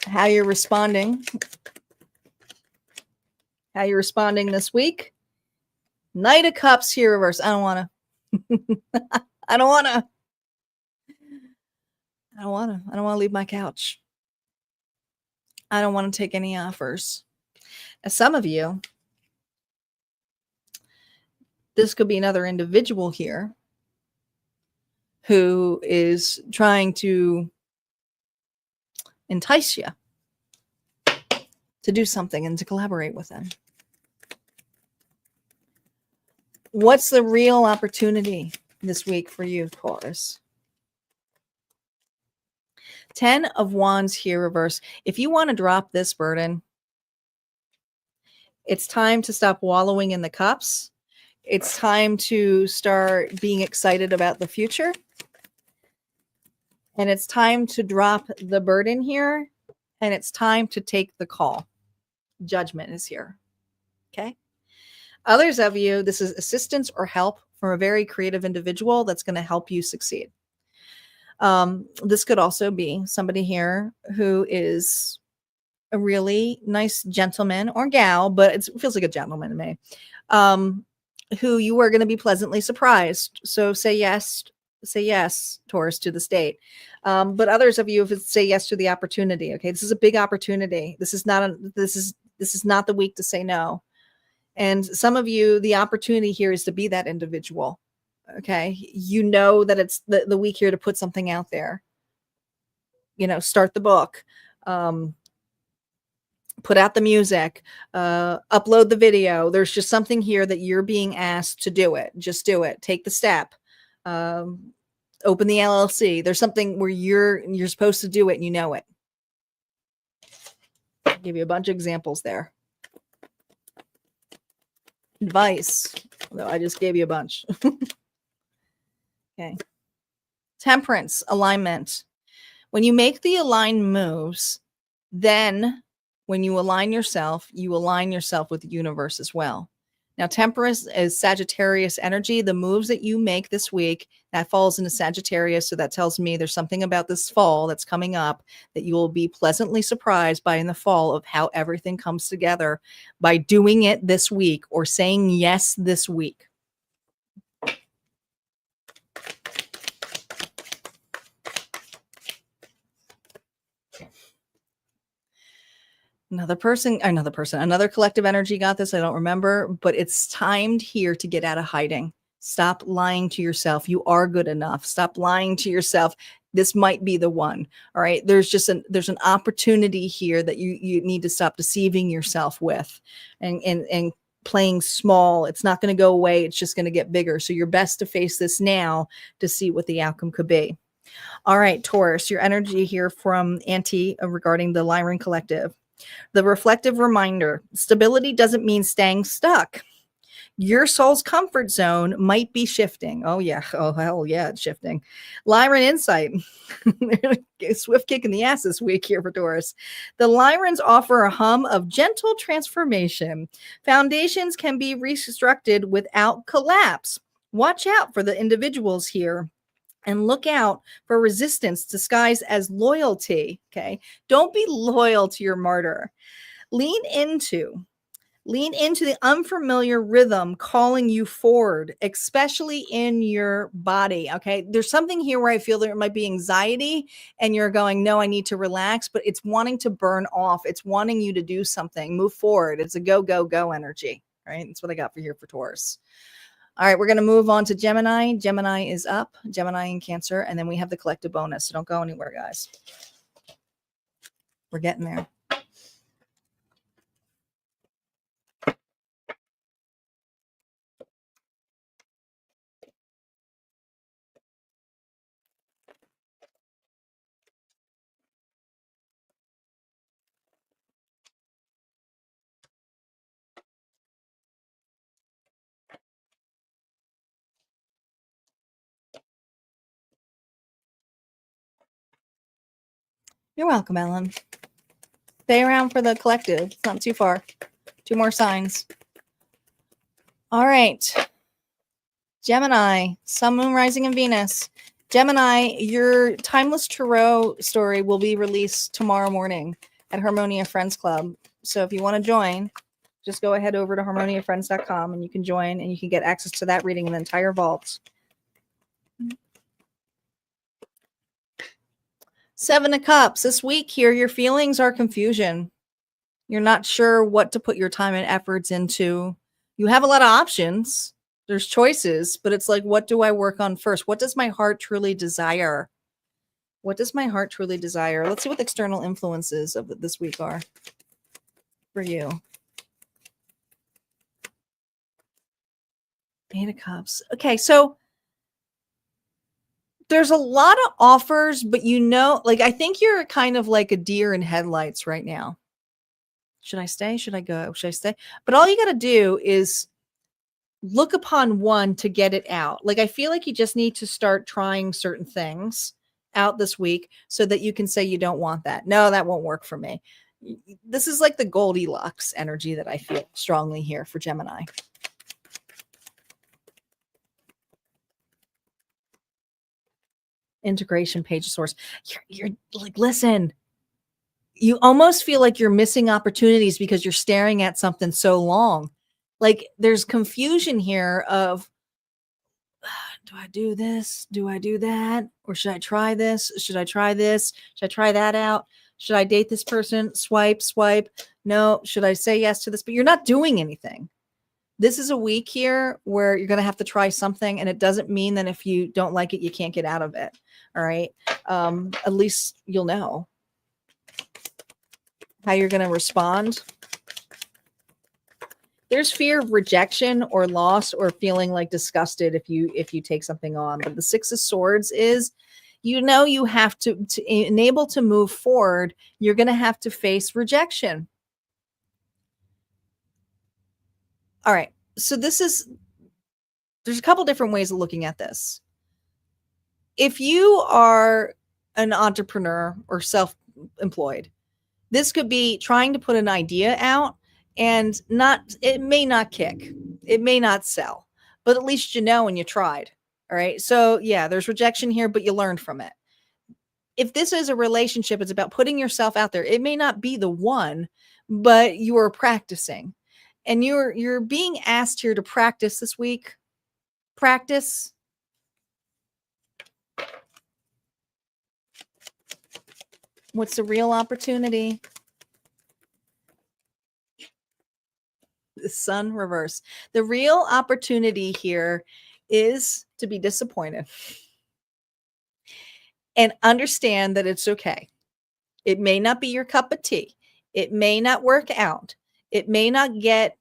How you're responding. How you're responding this week. Knight of Cups here reverse. I don't want to. I don't want to leave my couch. I don't want to take any offers. As some of you, this could be another individual here who is trying to entice you to do something and to collaborate with them. What's the real opportunity this week for you, Taurus? 10 of Wands here reverse. If you want to drop this burden, it's time to stop wallowing in the cups. It's time to start being excited about the future. And it's time to drop the burden here. And it's time to take the call. Judgment is here. Okay. Others of you, this is assistance or help from a very creative individual that's going to help you succeed. This could also be somebody here who is a really nice gentleman or gal, but it feels like a gentleman to me, who you are going to be pleasantly surprised. So say yes, Taurus, to the state. But others of you, if it's say yes to the opportunity, okay, this is a big opportunity. This is not the week to say no. And some of you, the opportunity here is to be that individual. Okay. You know that it's the week here to put something out there, start the book, put out the music, upload the video. There's just something here that you're being asked to do it. Just do it. Take the step. Open the LLC. There's something where you're supposed to do it and you know it. I'll give you a bunch of examples there. Advice, although I just gave you a bunch. Okay. Temperance, alignment. When you make the aligned moves, then when you align yourself with the universe as well. Now, temperance is Sagittarius energy. The moves that you make this week, that falls into Sagittarius. So that tells me there's something about this fall that's coming up that you will be pleasantly surprised by in the fall of how everything comes together by doing it this week or saying yes this week. Another collective energy got this. I don't remember, but it's timed here to get out of hiding. Stop lying to yourself. You are good enough. Stop lying to yourself. This might be the one. All right. There's an opportunity here that you need to stop deceiving yourself with and playing small. It's not going to go away. It's just going to get bigger. So you're best to face this now to see what the outcome could be. All right, Taurus, your energy here from Auntie regarding the Lyran Collective. The reflective reminder: stability doesn't mean staying stuck. Your soul's comfort zone might be shifting. Oh, yeah. Oh, hell yeah, it's shifting. Lyran insight. Swift kick in the ass this week here for Taurus. The Lyrans offer a hum of gentle transformation. Foundations can be reconstructed without collapse. Watch out for the individuals here and look out for resistance disguised as loyalty. Okay. Don't be loyal to your martyr. Lean into the unfamiliar rhythm calling you forward, especially in your body. Okay. There's something here where I feel there might be anxiety and you're going, no, I need to relax, but it's wanting to burn off. It's wanting you to do something, move forward. It's a go, go, go energy. Right. That's what I got for here for Taurus. All right. We're going to move on to Gemini. Gemini is up, Gemini and Cancer. And then we have the collective bonus. So don't go anywhere, guys. We're getting there. You're welcome, Ellen. Stay around for the collective. It's not too far. 2 more signs. All right. Gemini, Sun, Moon, Rising, and Venus. Gemini, your Timeless Tarot story will be released tomorrow morning at Harmonia Friends Club. So if you want to join, just go ahead over to harmoniafriends.com and you can join and you can get access to that reading in the entire vault. 7 of Cups. This week here, your feelings are confusion. You're not sure what to put your time and efforts into. You have a lot of options. There's choices, but it's like, what do I work on first? What does my heart truly desire? What does my heart truly desire? Let's see what the external influences of this week are for you. 8 of Cups. Okay, so there's a lot of offers, but I think you're kind of like a deer in headlights right now. Should I stay? Should I go? Should I stay? But all you got to do is look upon one to get it out. Like, I feel like you just need to start trying certain things out this week so that you can say you don't want that. No, that won't work for me. This is like the Goldilocks energy that I feel strongly here for Gemini. Integration, page of source. You're like, listen, you almost feel like you're missing opportunities because you're staring at something so long. Like, there's confusion here of, do I do this? Do I do that? Or should I try this? Should I try this? Should I try that out? Should I date this person? Swipe, swipe. No. Should I say yes to this? But you're not doing anything. This is a week here where you're going to have to try something. And it doesn't mean that if you don't like it, you can't get out of it. All right. At least you'll know how you're going to respond. There's fear of rejection or loss or feeling like disgusted if you take something on. But the 6 of Swords is, you have to enable to move forward. You're going to have to face rejection. All right. So there's a couple different ways of looking at this. If you are an entrepreneur or self-employed, this could be trying to put an idea out and it may not kick. It may not sell, but at least you know and you tried. All right. So yeah, there's rejection here, but you learned from it. If this is a relationship, it's about putting yourself out there. It may not be the one, but you are practicing. And you're being asked here to practice this week. Practice. What's the real opportunity? The Sun reverse. The real opportunity here is to be disappointed and understand that it's okay. It may not be your cup of tea. It may not work out. It may not get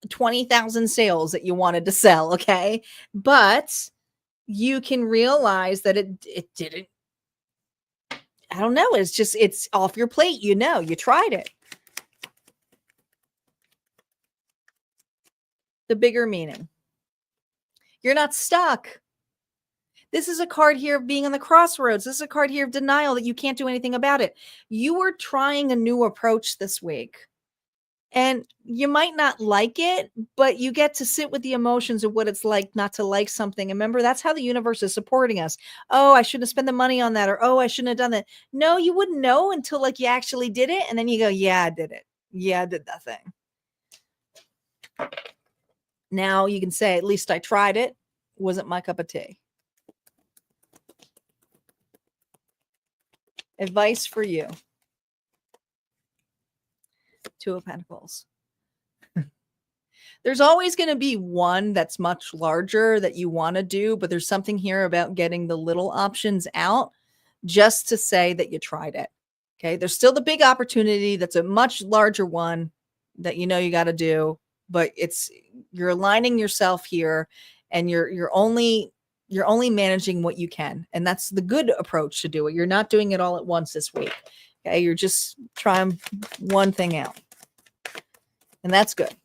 20,000 sales that you wanted to sell, okay? But you can realize that it didn't. I don't know. It's off your plate. You tried it. The bigger meaning. You're not stuck. This is a card here of being on the crossroads. This is a card here of denial that you can't do anything about it. You were trying a new approach this week. And you might not like it, but you get to sit with the emotions of what it's like not to like something. And remember, that's how the universe is supporting us. Oh, I shouldn't have spent the money on that. Or, oh, I shouldn't have done that. No, you wouldn't know until like you actually did it. And then you go, yeah, I did it. Yeah, I did that thing. Now you can say, at least I tried it. Wasn't my cup of tea. Advice for you. Two of Pentacles. There's always going to be one that's much larger that you want to do, but there's something here about getting the little options out just to say that you tried it. Okay. There's still the big opportunity that's a much larger one that you got to do, but you're aligning yourself here and you're only managing what you can. And that's the good approach to do it. You're not doing it all at once this week. Okay. You're just trying one thing out. And that's good.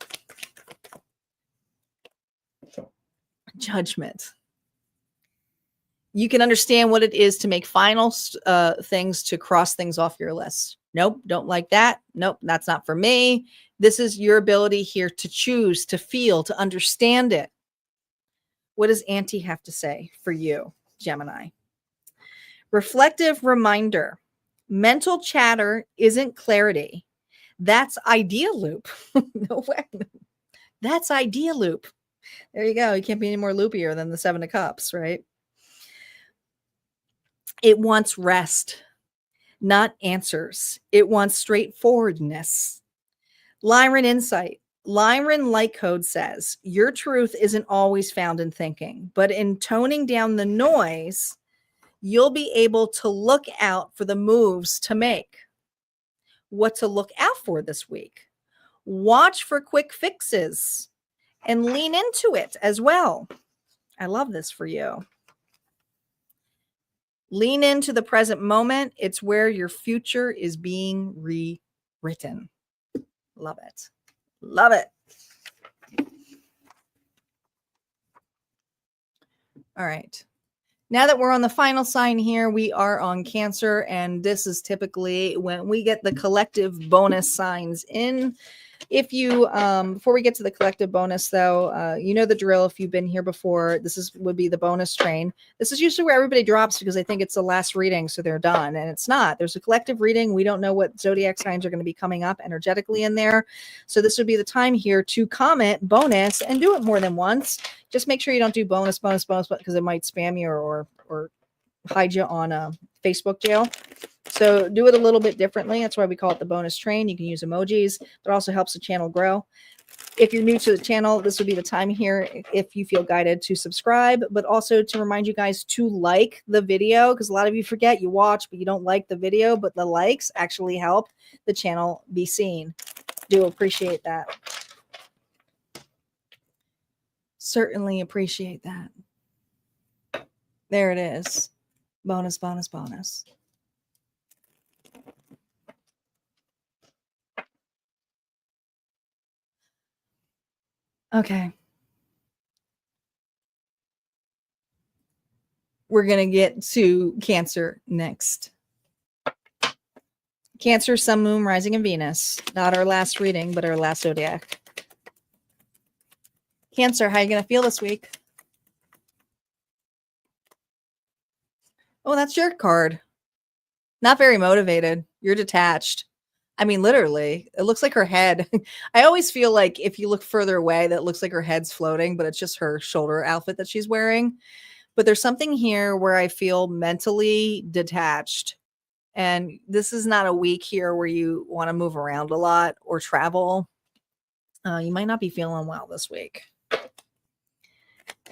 Judgment. You can understand what it is to make final things, to cross things off your list. Nope, don't like that. Nope, that's not for me. This is your ability here to choose, to feel, to understand it. What does Auntie have to say for you, Gemini? Reflective reminder. Mental chatter isn't clarity. That's idea loop. No way. That's idea loop. There you go. You can't be any more loopier than the Seven of Cups, right? It wants rest, not answers. It wants straightforwardness. Lyran insight. Lyran light code says, your truth isn't always found in thinking, but in toning down the noise, you'll be able to look out for the moves to make. What to look out for this week. Watch for quick fixes and lean into it as well. I love this for you. Lean into the present moment. It's where your future is being rewritten. Love it. Love it. All right. Now that we're on the final sign here, we are on Cancer, and this is typically when we get the collective bonus signs in. If you, before we get to the collective bonus though, you know the drill. If you've been here before, would be the bonus train. This is usually where everybody drops because they think it's the last reading, so they're done, and it's not. There's a collective reading. We don't know what zodiac signs are going to be coming up energetically in there. So this would be the time here to comment bonus and do it more than once. Just make sure you don't do bonus because it might spam you or hide you on a Facebook jail. So do it a little bit differently. That's why we call it the bonus train. You can use emojis, but also helps the channel grow. If you're new to the channel, this would be the time here if you feel guided to subscribe, but also to remind you guys to like the video, because a lot of you forget, you watch, but you don't like the video, but the likes actually help the channel be seen. Do appreciate that. Certainly appreciate that. There it is. Bonus, bonus, bonus. Okay. We're going to get to Cancer next. Cancer, Sun, Moon, Rising, and Venus. Not our last reading, but our last zodiac. Cancer, how are you going to feel this week? Oh, that's your card. Not very motivated. You're detached. I mean, literally, it looks like her head. I always feel like if you look further away, that looks like her head's floating, but it's just her shoulder outfit that she's wearing. But there's something here where I feel mentally detached. And this is not a week here where you want to move around a lot or travel. You might not be feeling well this week.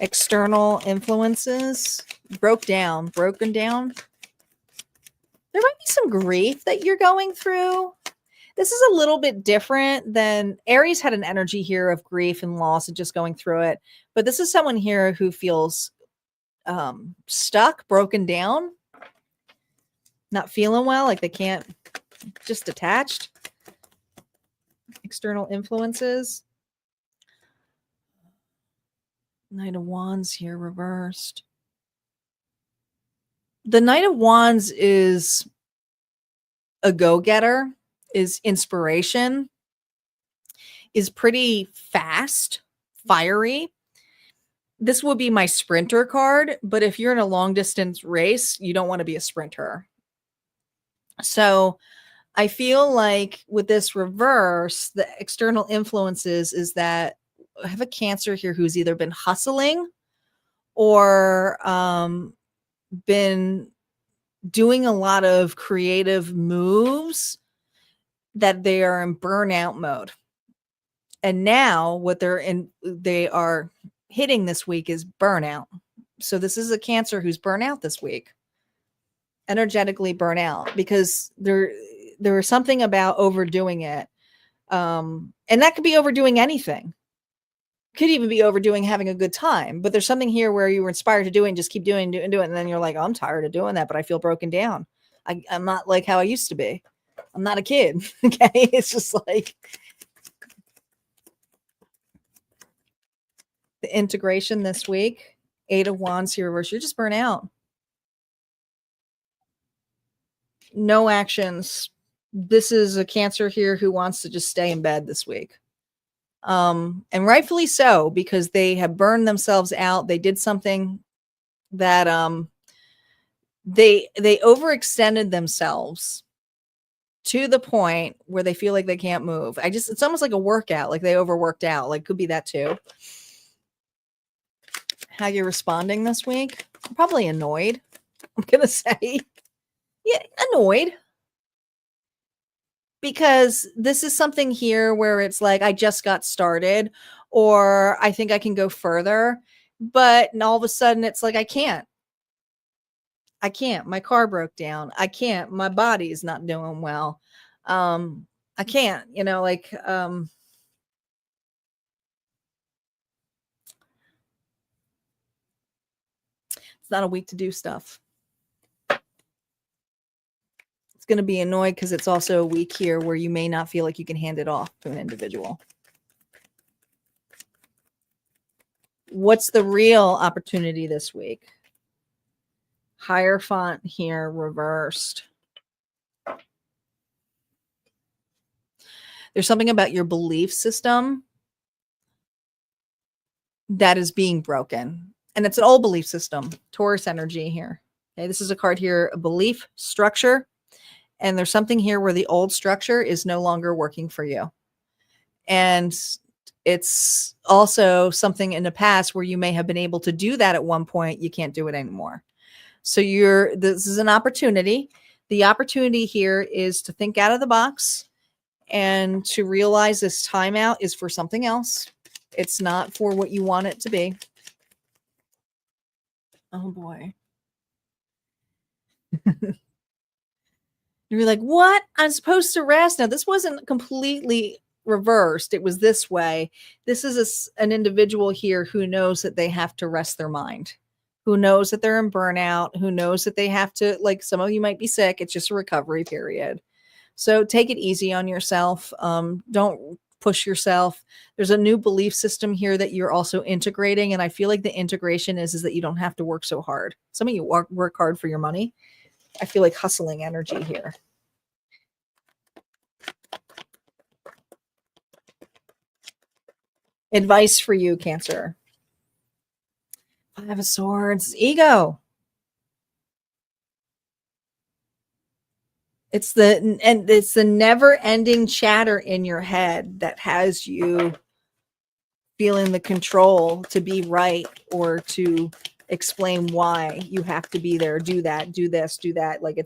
External influences. Broken down. There might be some grief that you're going through. This is a little bit different than Aries had an energy here of grief and loss and just going through it. But this is someone here who feels stuck, broken down, not feeling well, like they can't, just detached. External influences. Knight of Wands here reversed. The Knight of Wands is a go-getter, is inspiration, is pretty fast, fiery. This would be my sprinter card, but if you're in a long distance race, you don't want to be a sprinter. So I feel like with this reverse, the external influences is that I have a Cancer here who's either been hustling or been doing a lot of creative moves that they are in burnout mode. And now what they are hitting this week is burnout. So this is a Cancer who's burnout this week. Energetically burnout because there is something about overdoing it. And that could be overdoing anything. Could even be overdoing having a good time, but there's something here where you were inspired to do it and just keep doing it. And then you're like, oh, I'm tired of doing that, but I feel broken down. I'm not like how I used to be. I'm not a kid. Okay. It's just like the integration this week. 8 of Wands here reverse. You're just burnt out. No actions. This is a Cancer here who wants to just stay in bed this week. And rightfully so, because they have burned themselves out. They did something that they overextended themselves to the point where they feel like they can't move. It's almost like a workout, like they overworked out. Like could be that too. How you're responding this week? Probably annoyed. I'm gonna say, yeah, annoyed. Because this is something here where it's like, I just got started, or I think I can go further, but all of a sudden it's like, I can't. My car broke down. I can't, my body is not doing well. I can't, it's not a week to do stuff. It's going to be annoyed because it's also a week here where you may not feel like you can hand it off to an individual. What's the real opportunity this week? Hierophant here reversed. There's something about your belief system that is being broken. And it's an old belief system. Taurus energy here. Okay, this is a card here, a belief structure. And there's something here where the old structure is no longer working for you. And it's also something in the past where you may have been able to do that at one point. You can't do it anymore. So this is an opportunity. The opportunity here is to think out of the box and to realize this timeout is for something else. It's not for what you want it to be. Oh boy. You're like, what? I'm supposed to rest. Now, this wasn't completely reversed. It was this way. This is an individual here who knows that they have to rest their mind, who knows that they're in burnout, who knows that they have to, like some of you might be sick. It's just a recovery period. So take it easy on yourself. Don't push yourself. There's a new belief system here that you're also integrating. And I feel like the integration is that you don't have to work so hard. Some of you work hard for your money. I feel like hustling energy here. Advice for you, Cancer. 5 of Swords, ego. It's the never-ending chatter in your head that has you feeling the control to be right or to explain why you have to be there, do that, do this, do that. Like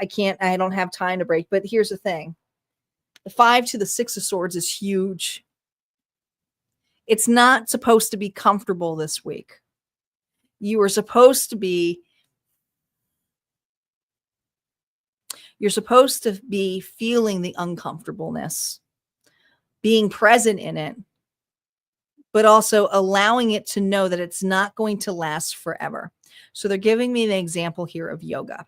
I don't have time to break. But here's the thing. The 5 to the 6 of Swords is huge. It's not supposed to be comfortable this week. You are supposed to be You're supposed to be feeling the uncomfortableness, being present in it, but also allowing it to know that it's not going to last forever. So they're giving me the example here of yoga.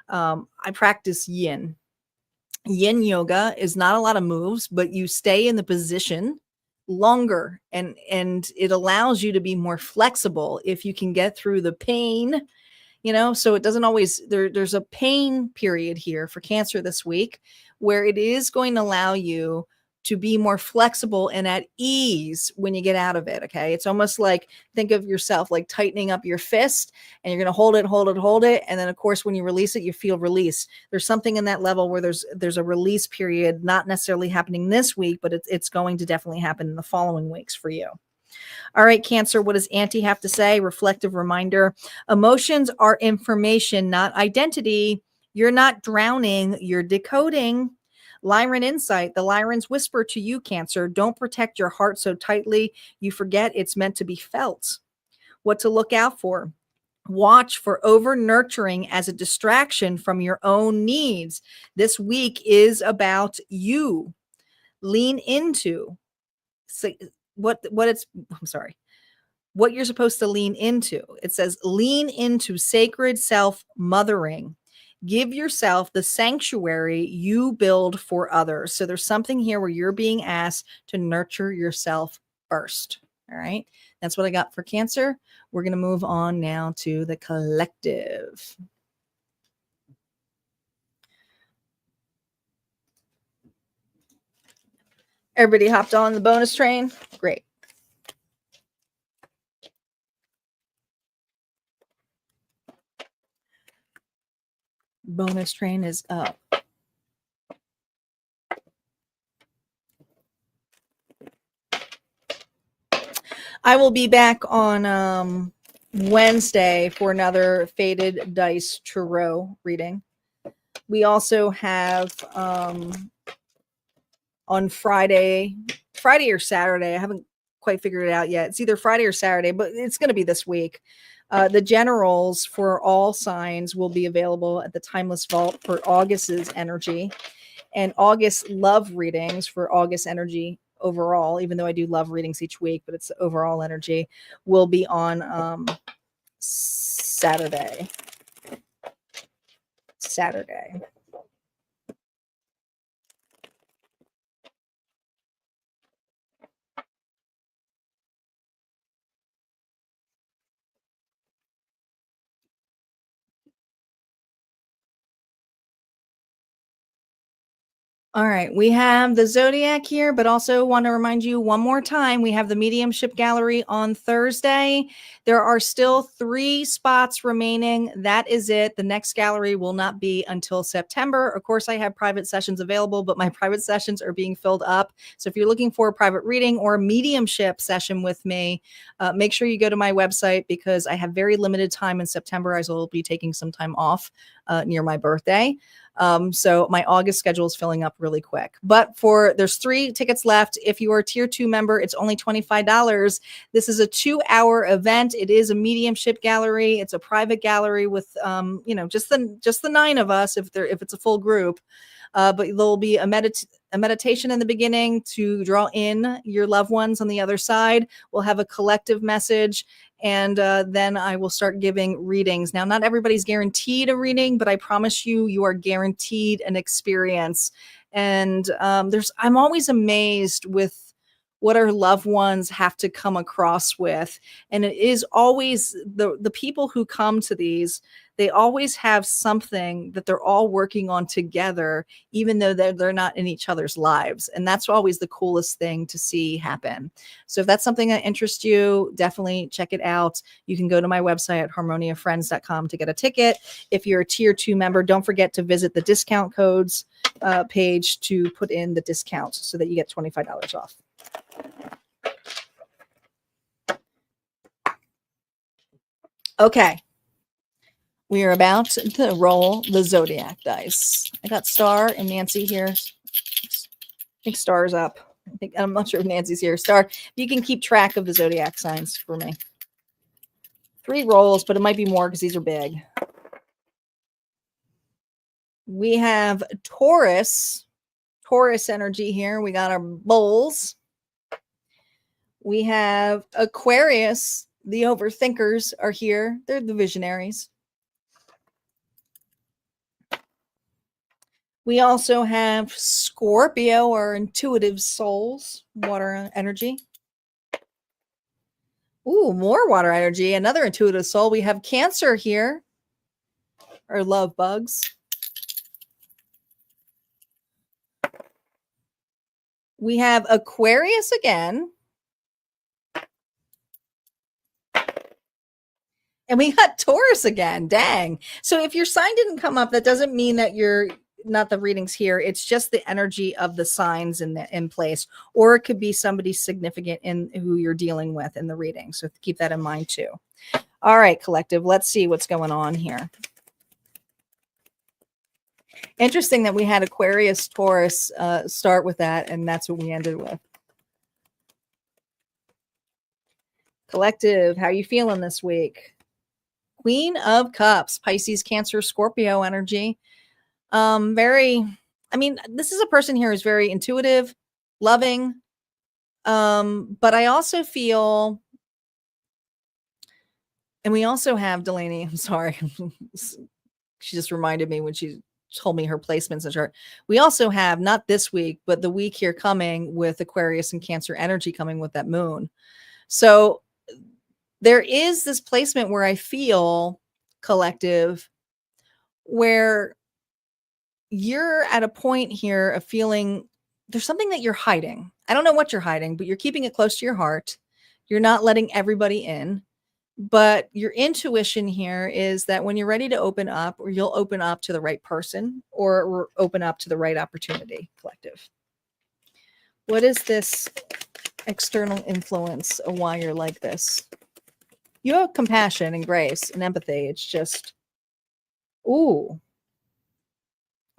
I practice yin. Yin yoga is not a lot of moves, but you stay in the position longer, and it allows you to be more flexible if you can get through the pain. So it doesn't always, there's a pain period here for Cancer this week where it is going to allow you to be more flexible and at ease when you get out of it. Okay. It's almost like, think of yourself like tightening up your fist, and you're going to hold it, hold it, hold it. And then of course, when you release it, you feel release. There's something in that level where there's a release period, not necessarily happening this week, but it's going to definitely happen in the following weeks for you. All right, Cancer, what does Auntie have to say? Reflective reminder. Emotions are information, not identity. You're not drowning, you're decoding. Lyran insight. The Lyrans whisper to you, Cancer. Don't protect your heart so tightly you forget it's meant to be felt. What to look out for. Watch for over nurturing as a distraction from your own needs. This week is about you. Lean into what you're supposed to lean into. It says lean into sacred self-mothering. Give yourself the sanctuary you build for others. So there's something here where you're being asked to nurture yourself first. All right. That's what I got for Cancer. We're going to move on now to the collective. Everybody hopped on the bonus train? Great. Bonus train is up. I will be back on Wednesday for another Faded Dice Tarot reading. We also have on Friday or Saturday. I haven't quite figured it out yet. It's either Friday or Saturday, but it's going to be this week. The generals for all signs will be available at the Timeless Vault for August's energy, and August love readings for August energy overall, even though I do love readings each week, but it's overall energy, will be on Saturday. All right, we have the Zodiac here, but also want to remind you one more time, we have the Mediumship Gallery on Thursday. There are still 3 spots remaining. That is it. The next gallery will not be until September. Of course, I have private sessions available, but my private sessions are being filled up. So if you're looking for a private reading or a mediumship session with me, make sure you go to my website, because I have very limited time in September. I will be taking some time off near my birthday. So my August schedule is filling up really quick, but there's 3 tickets left. If you are a tier 2 member, it's only $25. This is a 2-hour event. It is a mediumship gallery. It's a private gallery with, just the 9 of us, if it's a full group. But there'll be a meditation in the beginning to draw in your loved ones on the other side. We'll have a collective message, and then I will start giving readings. Now, not everybody's guaranteed a reading, but I promise you are guaranteed an experience. And I'm always amazed with what our loved ones have to come across with. And it is always the people who come to these, they always have something that they're all working on together, even though they're not in each other's lives. And that's always the coolest thing to see happen. So if that's something that interests you, definitely check it out. You can go to my website at harmoniafriends.com to get a ticket. If you're a tier 2 member, don't forget to visit the discount codes page to put in the discount so that you get $25 off. Okay. We are about to roll the Zodiac dice. I got Star and Nancy here. I think Star's up. I'm not sure if Nancy's here. Star, you can keep track of the zodiac signs for me. 3 rolls, but it might be more because these are big. We have Taurus energy here. We got our bulls. We have Aquarius. The overthinkers are here. They're the visionaries. We also have Scorpio, our intuitive souls, water energy. Ooh, more water energy, another intuitive soul. We have Cancer here, our love bugs. We have Aquarius again. And we got Taurus again. Dang. So if your sign didn't come up, that doesn't mean that you're not the readings here. It's just the energy of the signs in place, or it could be somebody significant in who you're dealing with in the reading. So keep that in mind too. All right, collective. Let's see what's going on here. Interesting that we had Aquarius, Taurus start with that, and that's what we ended with. Collective, how you feeling this week? Queen of Cups, Pisces, Cancer, Scorpio energy. This is a person here who's very intuitive, loving. But I also feel, and we also have Delaney, I'm sorry. She just reminded me when she told me her placements in chart. We also have, not this week, but the week here coming with Aquarius and Cancer energy coming with that moon. So there is this placement where I feel, collective, where you're at a point here of feeling there's something that you're hiding. I don't know what you're hiding, but you're keeping it close to your heart. You're not letting everybody in. But your intuition here is that when you're ready to open up, or you'll open up to the right person, or open up to the right opportunity, collective. What is this external influence of why you're like this? You have compassion and grace and empathy. It's just, ooh.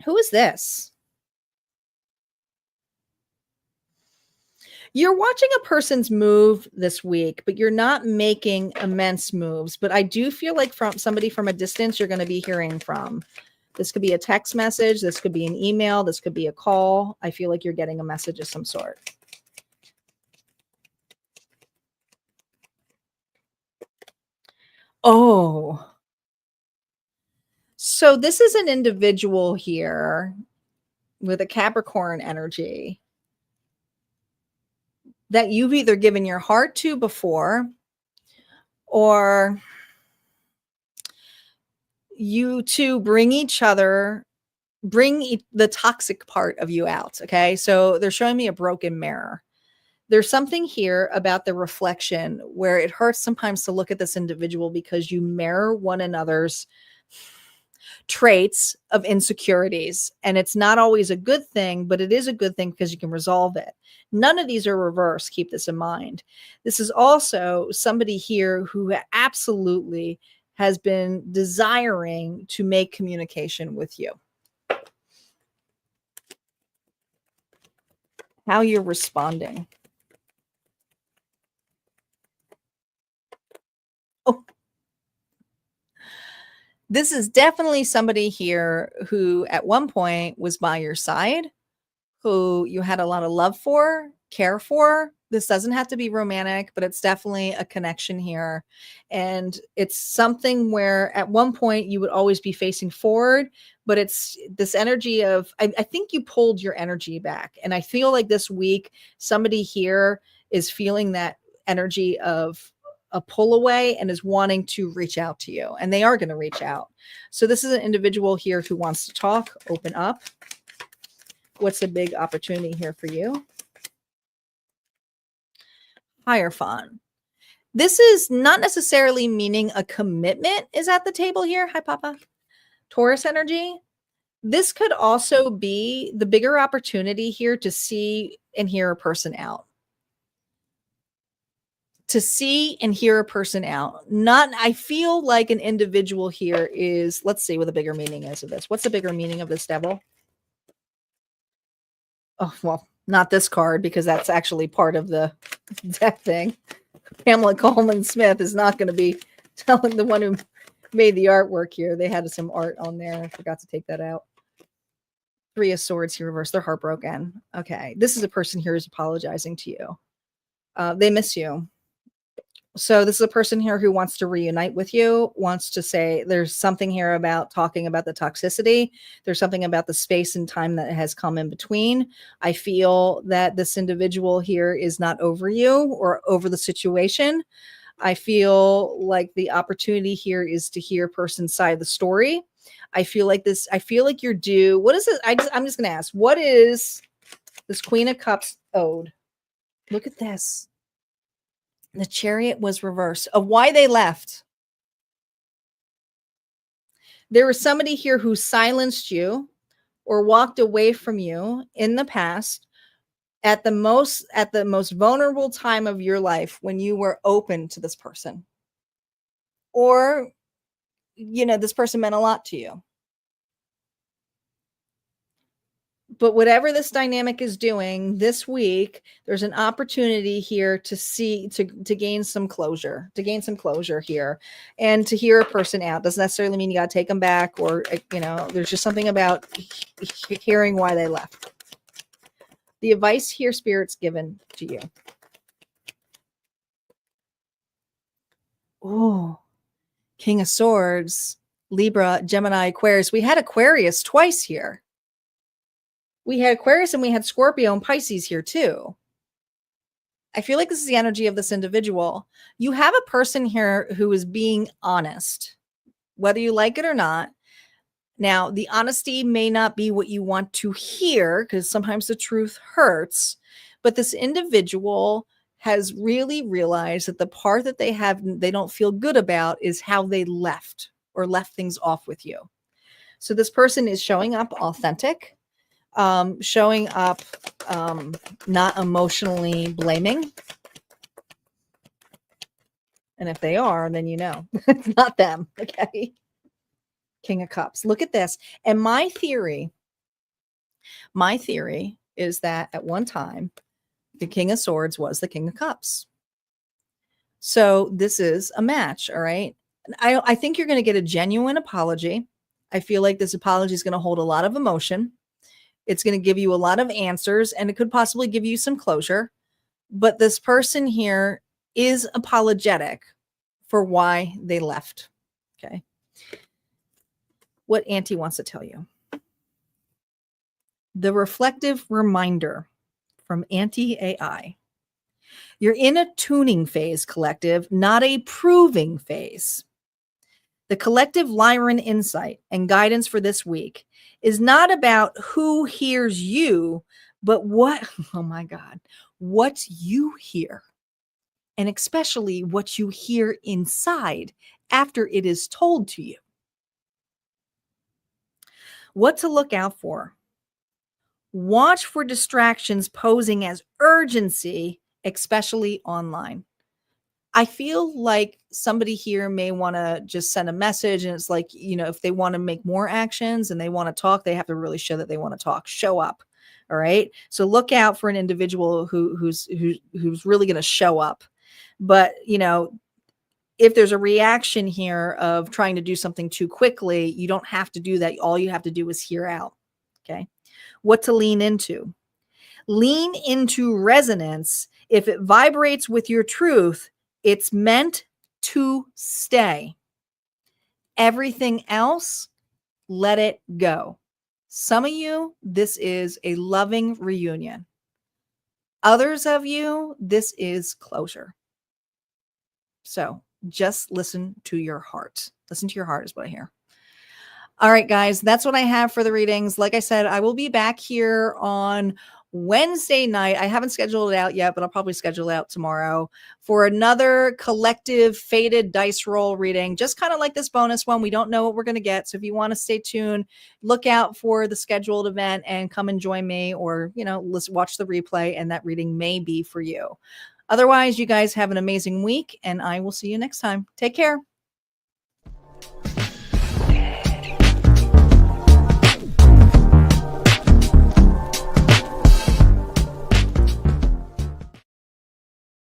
Who is this? You're watching a person's move this week, but you're not making immense moves. But I do feel like from somebody from a distance, you're going to be hearing from. This could be a text message. This could be an email. This could be a call. I feel like you're getting a message of some sort. Oh. So this is an individual here with a Capricorn energy that you've either given your heart to before, or you two bring the toxic part of you out. Okay. So they're showing me a broken mirror. There's something here about the reflection where it hurts sometimes to look at this individual because you mirror one another's traits of insecurities. And it's not always a good thing, but it is a good thing because you can resolve it. None of these are reversed. Keep this in mind. This is also somebody here who absolutely has been desiring to make communication with you. How you're responding. Oh, this is definitely somebody here who at one point was by your side, who you had a lot of love for, care for. This doesn't have to be romantic, but it's definitely a connection here. And it's something where at one point you would always be facing forward, but it's this energy of, I think you pulled your energy back. And I feel like this week, somebody here is feeling that energy of a pull away and is wanting to reach out to you. And they are going to reach out. So this is an individual here who wants to talk, open up. What's a big opportunity here for you? Hierophant. This is not necessarily meaning a commitment is at the table here. Hi, Papa. Taurus energy. This could also be the bigger opportunity here to see and hear a person out. To see and hear a person out. I feel like an individual here is, let's see what the bigger meaning is of this. What's the bigger meaning of this, devil? Oh, well, Not this card, because that's actually part of the deck thing. Pamela Coleman Smith is not going to be telling the one who made the artwork here. They had some art on there. I forgot to take that out. Three of Swords here reversed. They're heartbroken. Okay. This is a person here who's apologizing to you. They miss you. So this is a person here who wants to reunite with you, wants to say there's something here about talking about the toxicity. There's something about the space and time that has come in between. I feel that this individual here is not over you or over the situation. I feel like the opportunity here is to hear a person's side of the story. I feel like you're due. What is it? I'm just going to ask, what is this Queen of Cups owed? Look at this. The Chariot was reversed of why they left. There was somebody here who silenced you or walked away from you in the past at the most vulnerable time of your life when you were open to this person. Or, this person meant a lot to you. But whatever this dynamic is doing this week, there's an opportunity here to gain some closure, here, and to hear a person out. Doesn't necessarily mean you got to take them back, or, there's just something about hearing why they left. The advice here, Spirit's given to you. Oh, King of Swords, Libra, Gemini, Aquarius. We had Aquarius twice here. We had Aquarius and we had Scorpio and Pisces here too. I feel like this is the energy of this individual. You have a person here who is being honest, whether you like it or not. Now, the honesty may not be what you want to hear, because sometimes the truth hurts, but this individual has really realized that the part that they don't feel good about is how they left things off with you. So this person is showing up authentic. Showing up, not emotionally blaming. And if they are, then it's not them. Okay. King of Cups. Look at this. And my theory is that at one time, the King of Swords was the King of Cups. So this is a match. All right. I think you're going to get a genuine apology. I feel like this apology is going to hold a lot of emotion. It's going to give you a lot of answers, and it could possibly give you some closure. But this person here is apologetic for why they left. Okay. What Auntie wants to tell you. The reflective reminder from Auntie AI. You're in a tuning phase, collective, not a proving phase. The collective Lyran insight and guidance for this week is not about who hears you, but what you hear. And especially what you hear inside after it is told to you. What to look out for. Watch for distractions posing as urgency, especially online. I feel like somebody here may want to just send a message, and it's like, if they want to make more actions and they want to talk, they have to really show that they want to talk, show up. All right. So look out for an individual who's really going to show up. But, if there's a reaction here of trying to do something too quickly, you don't have to do that. All you have to do is hear out. Okay. What to lean into. Lean into resonance. If it vibrates with your truth, it's meant to stay. Everything else, let it go. Some of you, this is a loving reunion. Others of you, this is closure. So just listen to your heart. Listen to your heart is what I hear. All right, guys, that's what I have for the readings. Like I said, I will be back here on Wednesday night. I haven't scheduled it out yet, but I'll probably schedule it out tomorrow for another collective fated dice roll reading, just kind of like this bonus one. We don't know what we're going to get. So if you want to stay tuned, look out for the scheduled event and come and join me, or, watch the replay, and that reading may be for you. Otherwise, you guys have an amazing week, and I will see you next time. Take care.